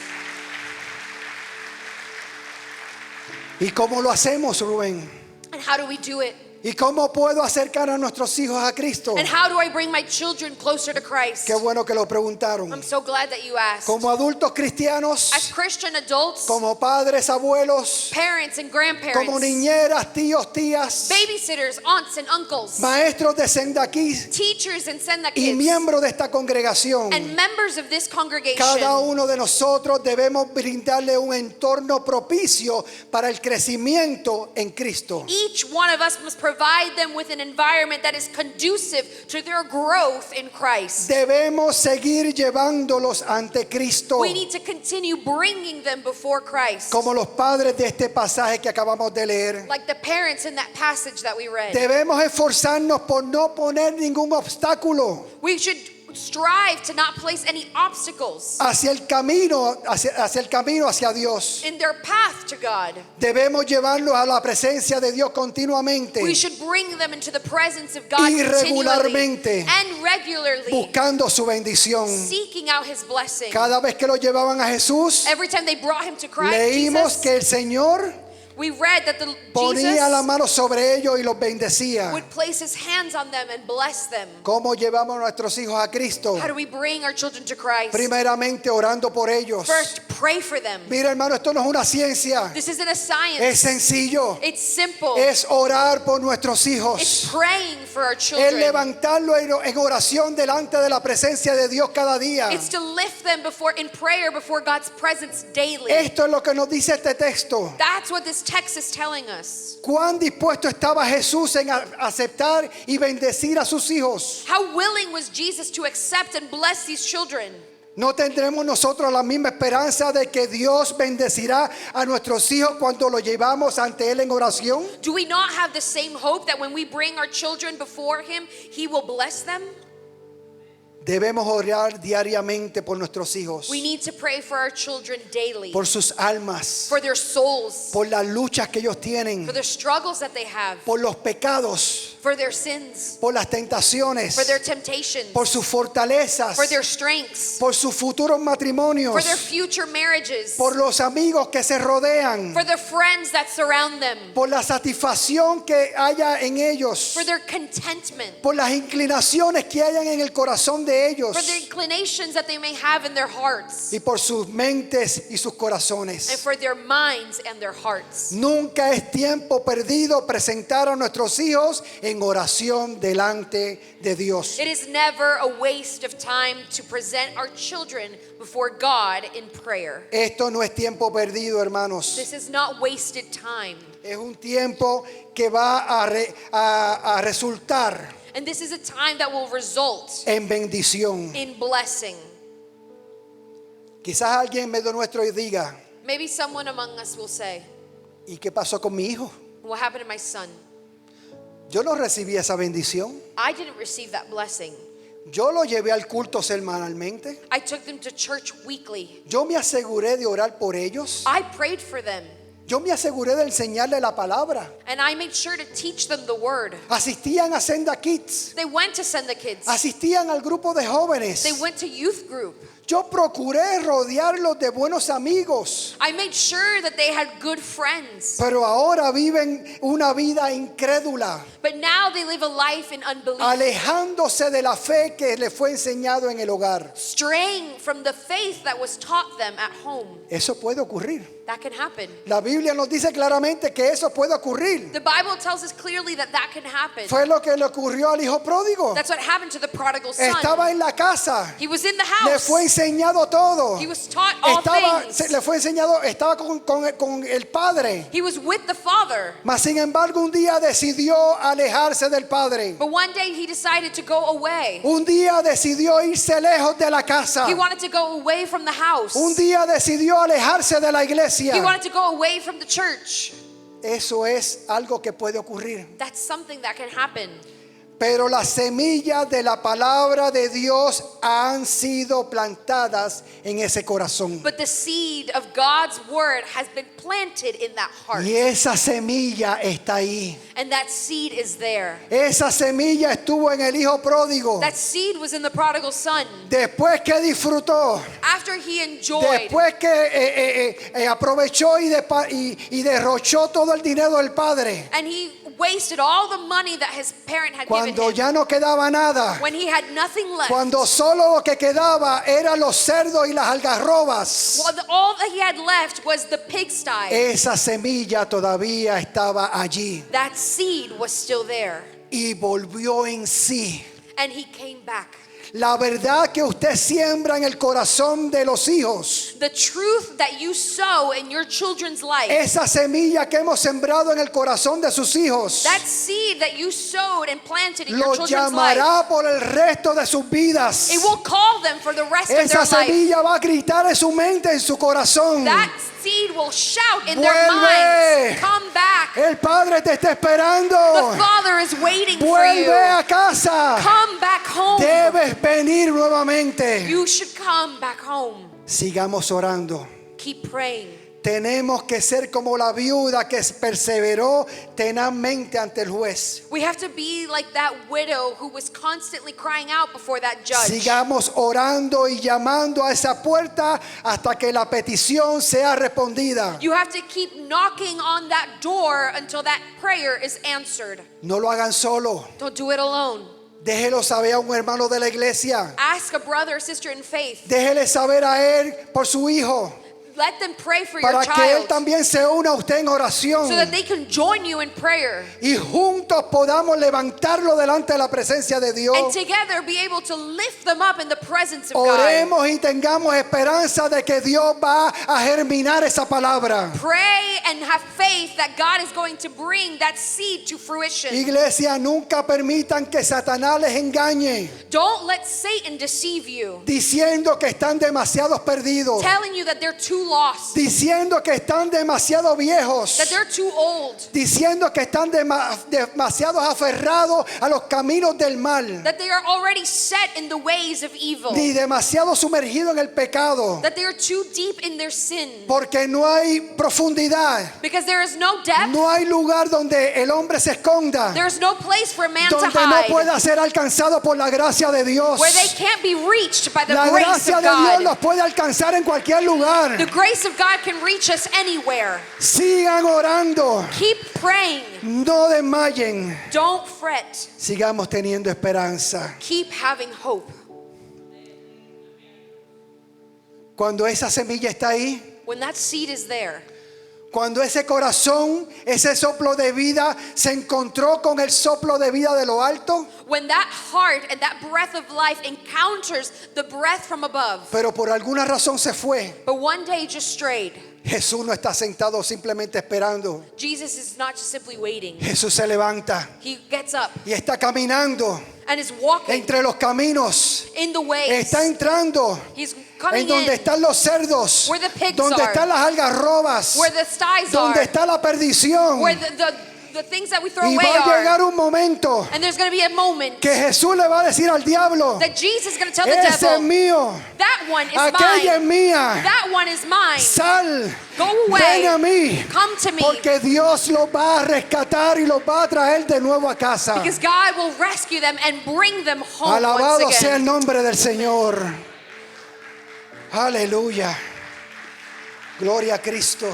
¿Y cómo lo hacemos, Rubén? And how do we do it? ¿Y cómo puedo acercar a nuestros hijos a Cristo? And how do I bring my children closer to Christ? Qué bueno que lo preguntaron. I'm so glad that you asked. Como adultos cristianos, As Christian adults, como padres, abuelos, parents and como grandparents, niñeras, tíos, tías, babysitters, aunts and uncles, maestros de Sendaquí teachers and Senda y kids, miembros de esta congregación, and members of this congregation, cada uno de nosotros debemos brindarle un entorno propicio para el crecimiento en Cristo. each one of us must provide them with an environment that is conducive to their growth in Christ. Debemos seguir llevándolos ante Cristo, We need to continue bringing them before Christ. como los padres de este pasaje que acabamos de leer. Like the parents in that passage that we read. Debemos esforzarnos por no poner ningún obstáculo We should strive to not place any obstacles hacia el camino hacia Dios. in their path to God. Debemos llevarlos a la presencia de Dios continuamente, We should bring them into the presence of God Y continually regularmente, and regularly, buscando su bendición. seeking out His blessing. Cada vez que lo llevaban a Jesús, Every time they brought Him to Christ, leímos Jesus, que el Señor we read that ponía la Jesus mano sobre ellos y los bendecía. would place His hands on them and bless them. ¿Cómo llevamos a nuestros hijos a Cristo? How do we bring our children to Christ? Primeramente orando por ellos. First, pray for them. Mira, hermano, esto no es una ciencia. This isn't a science. Es sencillo. It's simple. Es orar por nuestros It's hijos. praying for our Es children. levantarlo en oración delante de la presencia de Dios cada día. It's to lift them in prayer before God's presence daily. Esto es lo que nos dice este texto. That's what this text is telling us. ¿Cuán dispuesto estaba Jesús en aceptar y bendecir a sus hijos? How willing was Jesus to accept and bless these children? ¿No tendremos nosotros la misma esperanza de que Dios bendecirá a nuestros hijos cuando los llevamos ante Él en oración? Do we not have the same hope that when we bring our children before Him, He will bless them? Debemos orar diariamente por nuestros hijos, We need to pray for our children daily, por sus almas, for their souls, por las luchas que ellos tienen, for the struggles that they have, por los pecados, for their sins, por las tentaciones, for their temptations, por sus fortalezas, for their strengths, por sus futuros matrimonios, for their future marriages, por los amigos que se rodean, for the friends that surround them, por la satisfacción que haya en ellos, for their contentment, por las inclinaciones que hayan en el corazón de ellos for the inclinations that they may have in their hearts, y por sus mentes y sus and corazones. for their minds and their hearts. Nunca es tiempo perdido presentar a nuestros hijos en oración delante de Dios. It is never a waste of time to present our children before God in prayer. Esto no es tiempo perdido, hermanos. This is not wasted time. Es un tiempo que va a resultar And this is a time that will result en bendición. in blessing. Quizás alguien en medio nuestro diga, Maybe someone among us will say, ¿y qué pasó con mi hijo? what happened to my son? Yo no recibí esa bendición. I didn't receive that blessing. Yo lo llevé al culto semanalmente. I took them to church weekly. Yo me aseguré de orar por ellos. I prayed for them. Yo me aseguré de enseñarle la palabra. And I made sure to teach them the word. Asistían a Senda Kids. They went to Send the Kids. Asistían al grupo de jóvenes. They went to youth group. Yo procuré rodearlos de buenos amigos. I made sure that they had good friends. Pero ahora viven una vida incrédula, But now they live a life in unbelief, alejándose de la fe que les fue enseñado en el hogar. straying from the faith that was taught them at home. Eso puede ocurrir. That can happen. La Biblia nos dice claramente que eso puede ocurrir. The Bible tells us clearly that that can happen. Fue lo que le ocurrió al hijo pródigo. That's what happened to the prodigal son. Estaba en la casa. He was in the Le house. fue enseñado todo. He was taught all things. Le fue enseñado, estaba con el padre. He was with the father. Mas sin embargo un día decidió alejarse del padre. But one day he decided to go away. Un día decidió irse lejos de la casa. He wanted to go away from the house. Un día decidió alejarse de la iglesia. He wanted to go away from the church. Eso es algo que puede ocurrir. That's something that can happen. Pero las semillas de la palabra de Dios han sido plantadas en ese corazón. But the seed of God's word has been planted in that heart. Y esa semilla está ahí. And that seed is there. Esa semilla estuvo en el hijo pródigo. That seed was in the prodigal son. Después que disfrutó, After he enjoyed, después que aprovechó y derrochó todo el dinero del padre. and he wasted all the money that his parent had given Cuando him. ya no quedaba nada. When he had nothing left. Cuando solo lo que quedaba eran los cerdos y las algarrobas. All that he had left was the pigsty. Esa semilla todavía estaba allí. That seed was still there. Y volvió en sí. And he came back. La verdad que usted siembra en el corazón de los hijos. The truth that you sow in your children's life. Esa semilla que hemos sembrado en el corazón de sus hijos. That seed that you sowed and planted in your Lo children's life. llamará por el resto de sus vidas. It will call them for the rest of Esa their life. semilla va a gritar en su mente, en su corazón. That seed will shout in their Vuelve. minds, come back. El Padre te está esperando. The Father is waiting for you. Vuelve a casa. Come back home. Debes venir nuevamente. You should come back home. Sigamos orando. Keep praying. Tenemos que ser como la viuda que perseveró tenazmente ante el juez. We have to be like that widow who was constantly crying out before that judge. Sigamos orando y llamando a esa puerta hasta que la petición sea respondida. You have to keep knocking on that door until that prayer is answered. No lo hagan solo. Don't do it alone. Déjelo saber a un hermano de la iglesia. Ask a brother or sister in faith. Déjele saber a él por su hijo, Let them pray for your para que él child también se una a usted en oración so that they can join you in prayer. y juntos podamos levantarlo delante de la presencia de And Dios. together be able to lift them up in the presence of God. Oremos y tengamos esperanza de que Dios va a germinar esa palabra. Pray and have faith that God is going to bring that seed to fruition. Iglesia, nunca permitan que Satanás les engañe Don't let Satan deceive you, diciendo que están demasiados perdidos, telling you that they're too lost, diciendo que están demasiado viejos, that they're too old, diciendo que están demasiado aferrados a los caminos del mal, that they are already set in the ways of evil, ni demasiado sumergidos en el pecado, that they are too deep in their sin. porque no hay profundidad, Because there is no depth, no hay lugar donde el hombre se esconda, there is no place for a man to donde no hide, pueda ser alcanzado por la gracia de Dios. where they can't be reached by the La grace gracia of de Dios God. los puede alcanzar en cualquier lugar. The grace of God can reach us anywhere. Sigan orando, Keep praying. no desmayen. Don't fret. Sigamos teniendo esperanza. Keep having hope. Cuando esa semilla está ahí, When that seed is there, cuando ese corazón, ese soplo de vida se encontró con el soplo de vida de lo alto, when that heart and that breath of life encounters the breath from above, pero por alguna razón se fue. but one day just strayed. Jesús no está sentado simplemente esperando. Jesus is not just simply waiting. Jesús se levanta He gets up y está caminando and is walking entre los caminos. in the ways. Está entrando He's en coming donde in están los cerdos, where the pigs donde are, están las algarrobas, where the styes donde are, está la perdición. where the things that we throw Y away va a llegar are. un momento And there's going to be a moment que Jesús le va a decir al diablo: that Jesus is going to tell the ese es devil, mío, that one is aquella es mine. mía, That one is mine. sal, Go away. ven a mí, Come to me. porque Dios los va a rescatar y los va a traer de nuevo a casa. Because God will rescue them and bring them home Alabado once sea el again. nombre del Señor. Aleluya. Gloria a Cristo.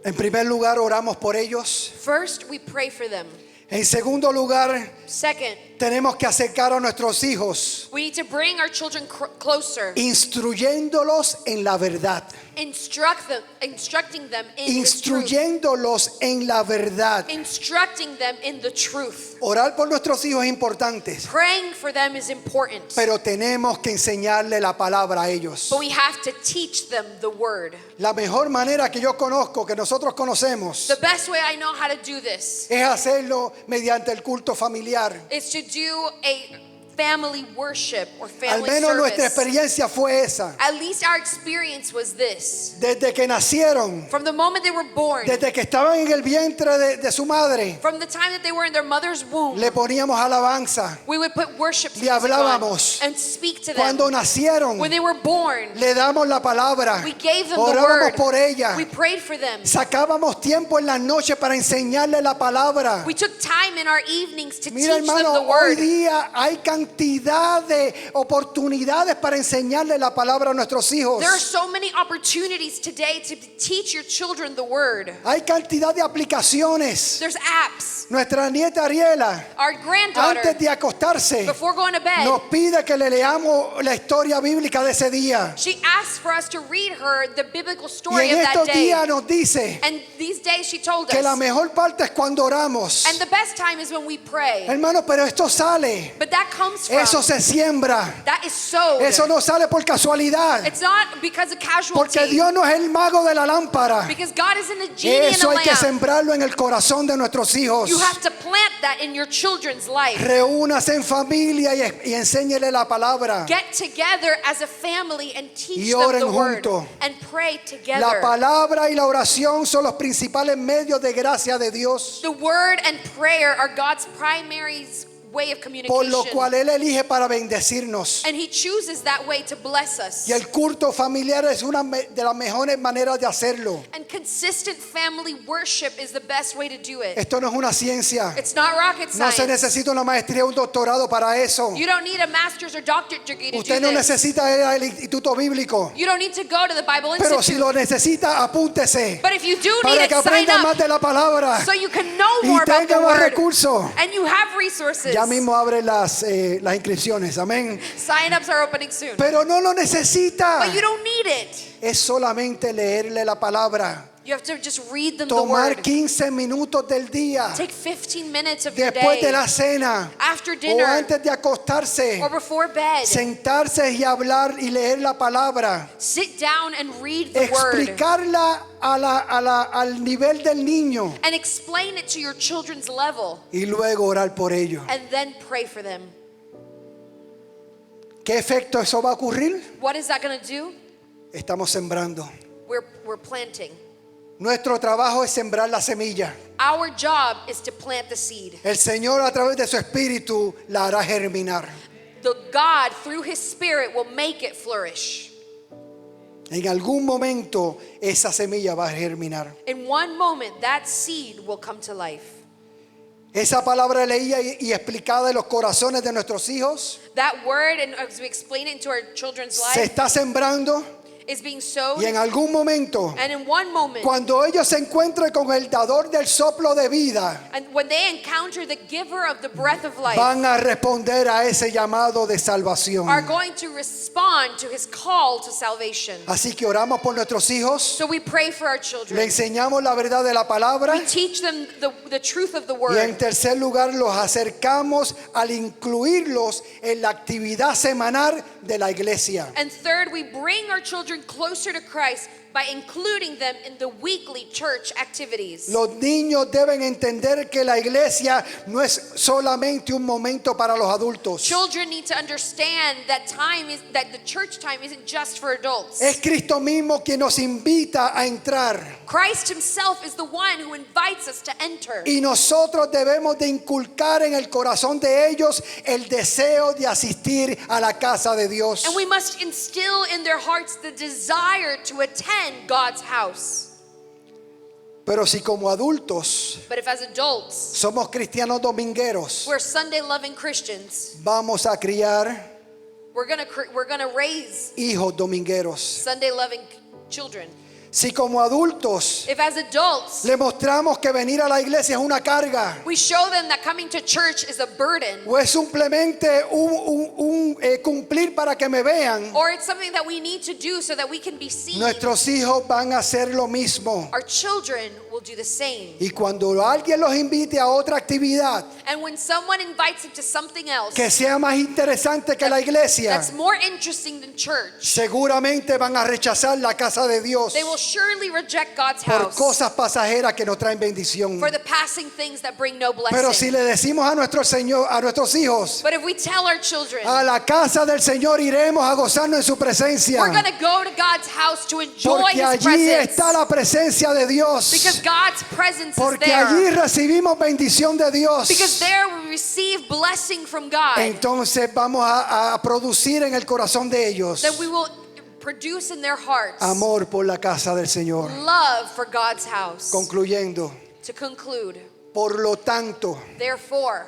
En primer lugar, oramos por ellos. First, we pray for them. En segundo lugar, Second, tenemos que acercar a nuestros hijos, we need to bring our children closer, instruyéndolos en la verdad. instructing them in the truth. Instruyéndolos en la verdad. Instructing them in the truth. Orar por nuestros hijos es importante, Praying for them is important. pero tenemos que enseñarle la palabra a ellos. But we have to teach them the word. La mejor manera que yo conozco, que nosotros conocemos, The best way I know how to do this es hacerlo mediante el culto familiar. is to do a family worship or Al family menos nuestra service. experiencia fue esa. At least our experience was this. Desde que nacieron, From the moment they were born, desde que estaban en el vientre de su madre, from the time that they were in their mother's womb, le poníamos alabanza. we would put worship Le music on hablábamos. and speak to them. Cuando nacieron, When they were born, le damos la palabra. we gave them the Orábamos word. por ella. We prayed for them. Sacábamos tiempo en las noches para enseñarle la palabra. We took time in our evenings to Mira, teach them hermano, the hoy word. día hay cantidad de oportunidades para enseñarle la palabra a nuestros hijos. There are so many opportunities today to teach your children the word. Hay cantidad de aplicaciones. There's apps. Nuestra nieta Ariela, Our granddaughter, antes de acostarse, before going to bed, nos pide que le leamos la historia bíblica de ese día. she asked for us to read her the biblical Y story en of that estos day. días nos dice And these days she told que la us. mejor parte es cuando oramos. And the best time is when we pray. Hermano, pero esto sale. But that comes comes from. Eso se siembra. That is sowed. Eso no sale por casualidad. It's not because of casualty. Porque Dios no es el mago de la lámpara. Because God isn't a genie in a Eso hay que lamp. sembrarlo en el corazón de nuestros hijos. You have to plant that in your children's life. Reúnase en familia y enséñele la palabra. Get together as a family and teach Y them oren the word juntos. and pray La together. palabra y la oración son los principales medios de gracia de Dios, The word and prayer are God's primary way of por communication. lo cual Él elige para bendecirnos. And he chooses that way to bless us. Y el culto familiar es una de las mejores maneras de hacerlo. And consistent family worship is the best way to do it. Esto no es una ciencia. It's not rocket No science. se necesita una maestría o un doctorado para eso. You don't need a master's or doctorate degree to Usted do no this. necesita ir al instituto bíblico. You don't need to go to the Bible Pero si Institute. lo necesita, apúntese. But if you do need Para it, que sign aprenda más up de la palabra. so you can know Y more about the tenga más word. recursos. And you have resources. Ya mismo abre las inscripciones. Amén. Sign-ups are opening soon. Pero no lo necesita. But you don't need it. Es solamente leerle la palabra. You have to just read them the Tomar word. 15 minutos del día. Take 15 minutes of your Después de day. la cena. After O dinner. antes de acostarse. Or before bed. Sentarse y hablar y leer la palabra. Sit down and read the word. Explicarla al nivel del niño. And explain it to your children's level. Y luego orar por ellos. And then pray for them. ¿Qué efecto eso va a ocurrir? What is that going to do? Estamos sembrando. We're planting. Nuestro trabajo es sembrar la semilla. Our job is to plant the seed. El Señor a través de su espíritu la hará germinar. The God through his spirit will make it flourish. En algún momento esa semilla va a germinar. In one moment that seed will come to life. Esa palabra leída y explicada en los corazones de nuestros hijos That word, and as we explain it into our children's se life, está sembrando is being sowed. y en algún momento And in one moment, cuando ellos se encuentren con el dador del soplo de vida and when they encounter the giver of the breath of life, van a responder a ese llamado de salvación. are going to respond to his call to salvation. Así que oramos por nuestros hijos, So we pray for our le children. enseñamos la verdad de la palabra We teach them the truth of the y en word. tercer lugar los acercamos al incluirlos en la actividad semanal de la iglesia. And third, we bring our children closer to Christ by including them in the weekly church activities. Los niños deben entender que la iglesia no es solamente un momento para los adultos. Children need to understand that the church time isn't just for adults. Es Cristo mismo quien nos invita a entrar Christ himself is the one who invites us to enter. y nosotros debemos de inculcar en el corazón de ellos el deseo de asistir a la casa de Dios. And we must instill in their hearts the desire to attend God's house. Pero si como adultos But if as adults, somos cristianos domingueros, we're Sunday loving Christians, vamos a criar we're gonna raise hijos domingueros. Sunday loving children. Si como adultos If as adults, le mostramos que venir a la iglesia es una carga we show them that coming to church is a burden, o es simplemente un cumplir para que me vean, or it's something that we need to do so that we can be seen, nuestros hijos van a hacer lo mismo. our children will do the same. Y cuando alguien los invite a otra actividad And when someone invites them to something else que sea más interesante que la iglesia, that's more interesting than church, seguramente van a rechazar la casa de Dios they will surely reject God's por house cosas pasajeras que no traen bendición. for the passing things that bring no Pero si blessing. le decimos a nuestro Señor, a nuestros hijos, But if we tell our children, a la casa del Señor iremos a gozarnos en su presencia, we're going to go to God's house to enjoy porque his allí presence, está la presencia de Dios, because God's presence is porque allí there, recibimos bendición de Dios. because there we receive blessing from God. Entonces vamos a producir en el corazón de ellos Then we will produce in their hearts amor por la casa del Señor. love for God's house. Concluyendo, To conclude, por lo tanto, therefore,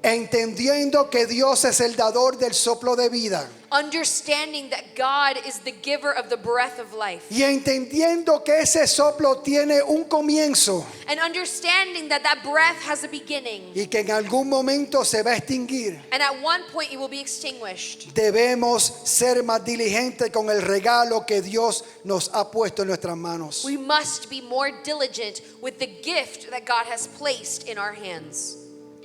entendiendo que Dios es el dador del soplo de vida understanding that God is the giver of the breath of life, y entendiendo que ese soplo tiene un comienzo and understanding that that breath has a beginning, y que en algún momento se va a extinguir, and at one point it will be extinguished, debemos ser más diligentes con el regalo que Dios nos ha puesto en nuestras manos. we must be more diligent with the gift that God has placed in our hands.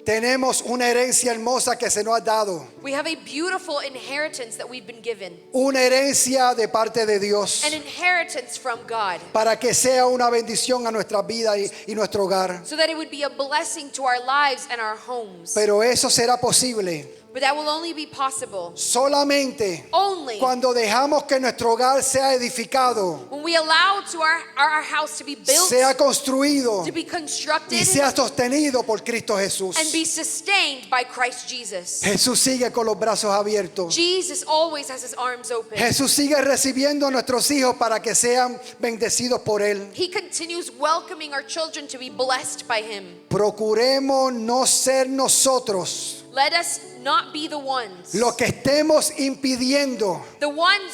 Tenemos una herencia hermosa que se nos ha dado. We have a beautiful inheritance that we've been given. Una herencia de parte de Dios. An inheritance from God. Para que sea una bendición a nuestra vida y nuestro hogar. So that it would be a blessing to our lives and our homes. Pero eso será posible But that will only be possible solamente only cuando dejamos que nuestro hogar sea edificado, when we allow to our house to be built, sea construido to be y constructed, sea sostenido por Cristo Jesús. and be sustained by Christ Jesus. Jesús sigue con los brazos abiertos. Jesus always has his arms open. Jesús sigue recibiendo a nuestros hijos para que sean bendecidos por Él. He continues welcoming our children to be blessed by him. Procuremos no ser nosotros Let us not be the ones los que estemos impidiendo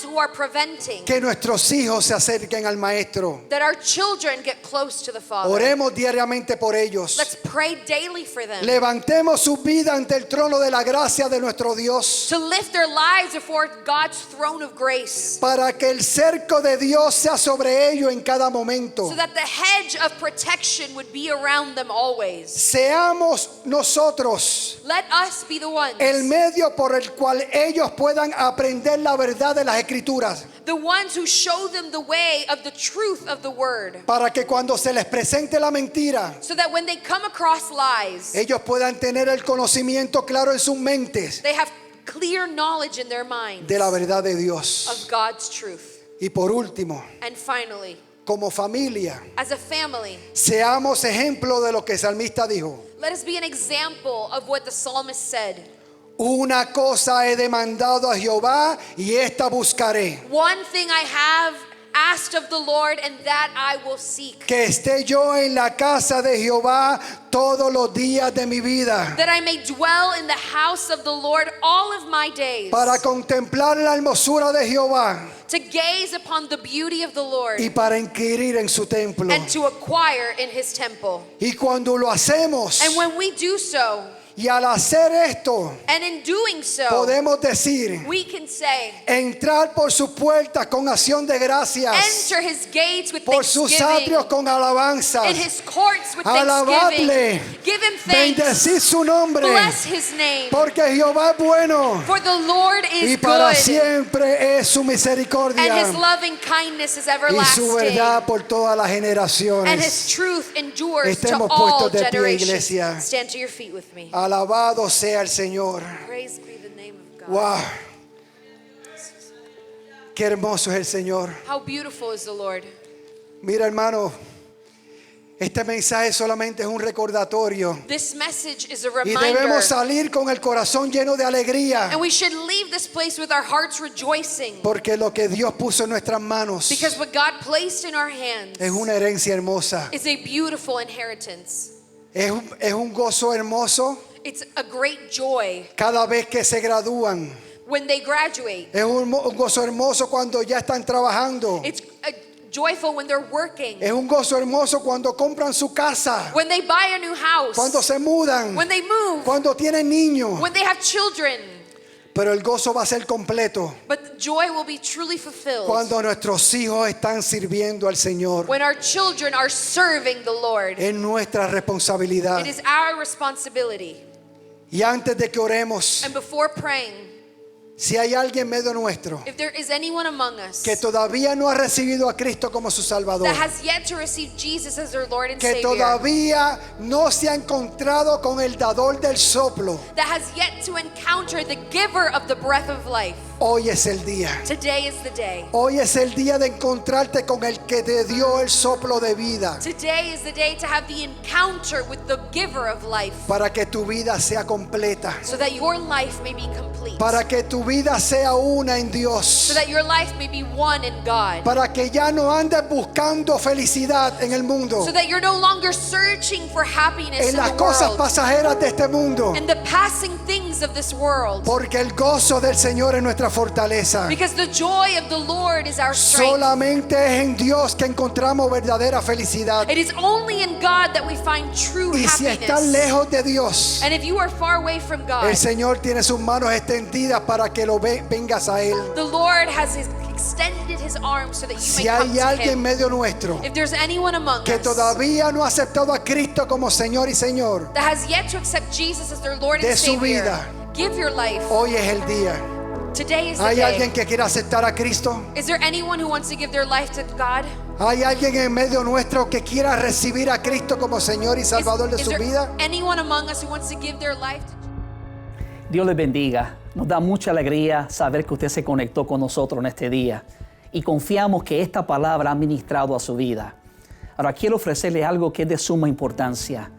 who are preventing que nuestros hijos se acerquen al Maestro. that our children get close to the Father. Oremos diariamente por ellos. Let's pray daily for them. Levantemos su vida ante el trono de la gracia de nuestro Dios, To lift their lives before God's throne of grace, para que el cerco de Dios sea sobre ellos en cada momento. so that the hedge of protection would be around them always. Seamos nosotros Let us be the ones, el medio por el cual ellos puedan aprender la verdad de las Escrituras, the ones who show them the way of the truth of the word, para que cuando se les presente la mentira, so that when they come across lies, ellos puedan tener el conocimiento claro en sus mentes they have clear knowledge in their minds de la verdad de Dios. of God's truth. Y por último, And finally, como familia, as a family, seamos ejemplo de lo que el salmista dijo. let us be an example of what the psalmist said. Una cosa he demandado a Jehová y esta buscaré, One thing I have asked of the Lord, and that I will seek, que esté yo en la casa de Jehová todos los días de mi vida, that I may dwell in the house of the Lord all of my days, para contemplar la hermosura de Jehová to gaze upon the beauty of the Lord, y para inquirir en su templo. and to acquire in his temple. Y cuando lo hacemos, And when we do so, y al hacer esto, and in doing so, podemos decir, we can say, entrar por sus puertas con acción de gracias, enter his gates with por sus thanksgiving, atrios con alabanzas, in his courts with alabarle, thanksgiving, give him thanks, bendecir su nombre, bless his name, porque Jehová es bueno for the Lord y is para good, siempre es su misericordia and his loving kindness is y su everlasting, verdad por todas las and his generaciones. truth endures to Estemos all puestos de pie, generations. iglesia. Stand to your feet with me. Alabado sea el Señor. Praise be the name of God. Wow. Qué hermoso es el Señor. How beautiful is the Lord. Mira, hermano, este mensaje solamente es un recordatorio This message is a y reminder, debemos salir con el corazón lleno de alegría, and we should leave this place with our hearts rejoicing, porque lo que Dios puso en nuestras manos because what God placed in our hands es una herencia hermosa. is a beautiful inheritance. Es un gozo hermoso It's a great joy cada vez que se gradúan. when they graduate. Es un gozo hermoso cuando ya están trabajando. It's joyful when they're working, Es un gozo hermoso cuando compran su casa, when they buy a new house, cuando se mudan, when they move, cuando tienen niños. when they have children. Pero el gozo va a ser completo But the joy will be truly fulfilled cuando nuestros hijos están sirviendo al Señor. when our children are serving the Lord. Es nuestra responsabilidad. It is our responsibility. Y antes de que oremos, And before praying, si hay alguien medio nuestro if there is anyone among us que todavía no ha recibido a Cristo como su Salvador, that has yet to receive Jesus as their Lord and que Savior, todavía no se ha encontrado con el dador del soplo, that has yet to encounter the giver of the breath of life, hoy es el día. today is the day. Hoy es el día de encontrarte con el que te dio el soplo de vida, Today is the day to have the encounter with the giver of life, para que tu vida sea completa, so that your life may be complete, para que tu vida sea una en so Dios, that your life may be one in God, para que ya no andes buscando felicidad en el mundo, so that you're no longer searching for happiness en in las the cosas world, pasajeras de este mundo, in the passing things of this world, porque el gozo del Señor es nuestra fortaleza. because the joy of the Lord is our strength. Solamente es en Dios que encontramos verdadera felicidad. It is only in God that we find true Y si estás happiness. lejos de Dios, And if you are far away from God, el Señor tiene sus manos extendidas para que vengas a Él. the Lord has extended his arms so that you Si may come hay to alguien en him. medio nuestro If there's anyone among que us todavía no ha aceptado a Cristo como Señor y Señor, that has yet to accept Jesus as their Lord de and su Savior, vida, give your life. hoy es el día. Today is the ¿Hay alguien day. que quiera aceptar a Cristo? Is there anyone who wants to give their life to God? ¿Hay alguien en medio nuestro que quiera recibir a Cristo como Señor y Salvador de Is su there vida? anyone among us who wants to give their life to Dios les bendiga. Nos da mucha alegría saber que usted se conectó con nosotros en este día y confiamos que esta palabra ha ministrado a su vida. Ahora quiero ofrecerle algo que es de suma importancia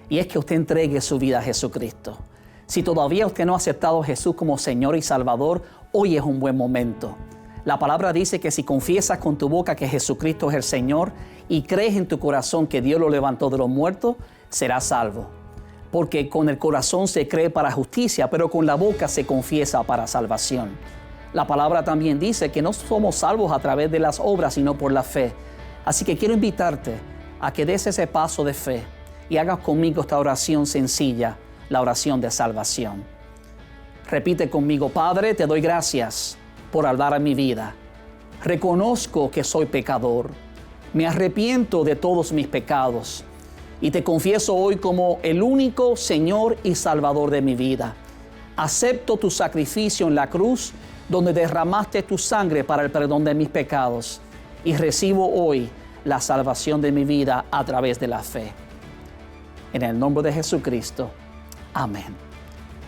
y es que usted entregue su vida a Jesucristo. Si todavía usted no ha aceptado a Jesús como Señor y Salvador, hoy es un buen momento. La palabra dice que si confiesas con tu boca que Jesucristo es el Señor y crees en tu corazón que Dios lo levantó de los muertos, serás salvo. Porque con el corazón se cree para justicia, pero con la boca se confiesa para salvación. La palabra también dice que no somos salvos a través de las obras, sino por la fe. Así que quiero invitarte a que des ese paso de fe y hagas conmigo esta oración sencilla, la oración de salvación. Repite conmigo: Padre, te doy gracias por hablar a mi vida. Reconozco que soy pecador. Me arrepiento de todos mis pecados y te confieso hoy como el único Señor y Salvador de mi vida. Acepto tu sacrificio en la cruz, donde derramaste tu sangre para el perdón de mis pecados, y recibo hoy la salvación de mi vida a través de la fe. En el nombre de Jesucristo. Amén.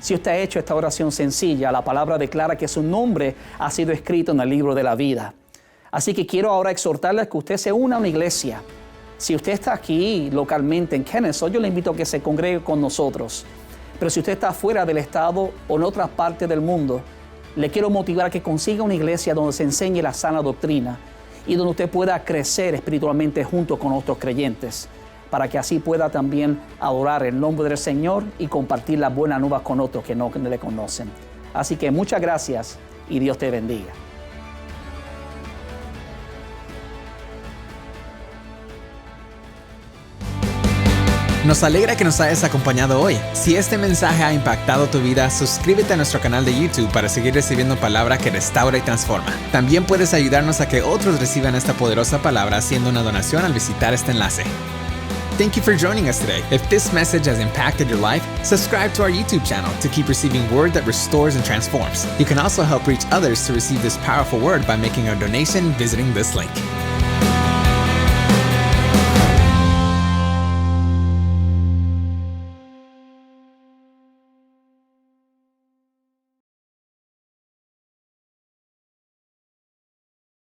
Si usted ha hecho esta oración sencilla, la palabra declara que su nombre ha sido escrito en el libro de la vida. Así que quiero ahora exhortarle a que usted se una a una iglesia. Si usted está aquí localmente en Kennesaw, yo le invito a que se congregue con nosotros. Pero si usted está fuera del estado o en otras partes del mundo, le quiero motivar a que consiga una iglesia donde se enseñe la sana doctrina y donde usted pueda crecer espiritualmente junto con otros creyentes, para que así pueda también adorar el nombre del Señor y compartir las buenas nuevas con otros que no le conocen. Así que muchas gracias y Dios te bendiga. Nos alegra que nos hayas acompañado hoy. Si este mensaje ha impactado tu vida, suscríbete a nuestro canal de YouTube para seguir recibiendo palabra que restaura y transforma. También puedes ayudarnos a que otros reciban esta poderosa palabra haciendo una donación al visitar este enlace. Thank you for joining us today. If this message has impacted your life, subscribe to our YouTube channel to keep receiving word that restores and transforms. You can also help reach others to receive this powerful word by making a donation visiting this link.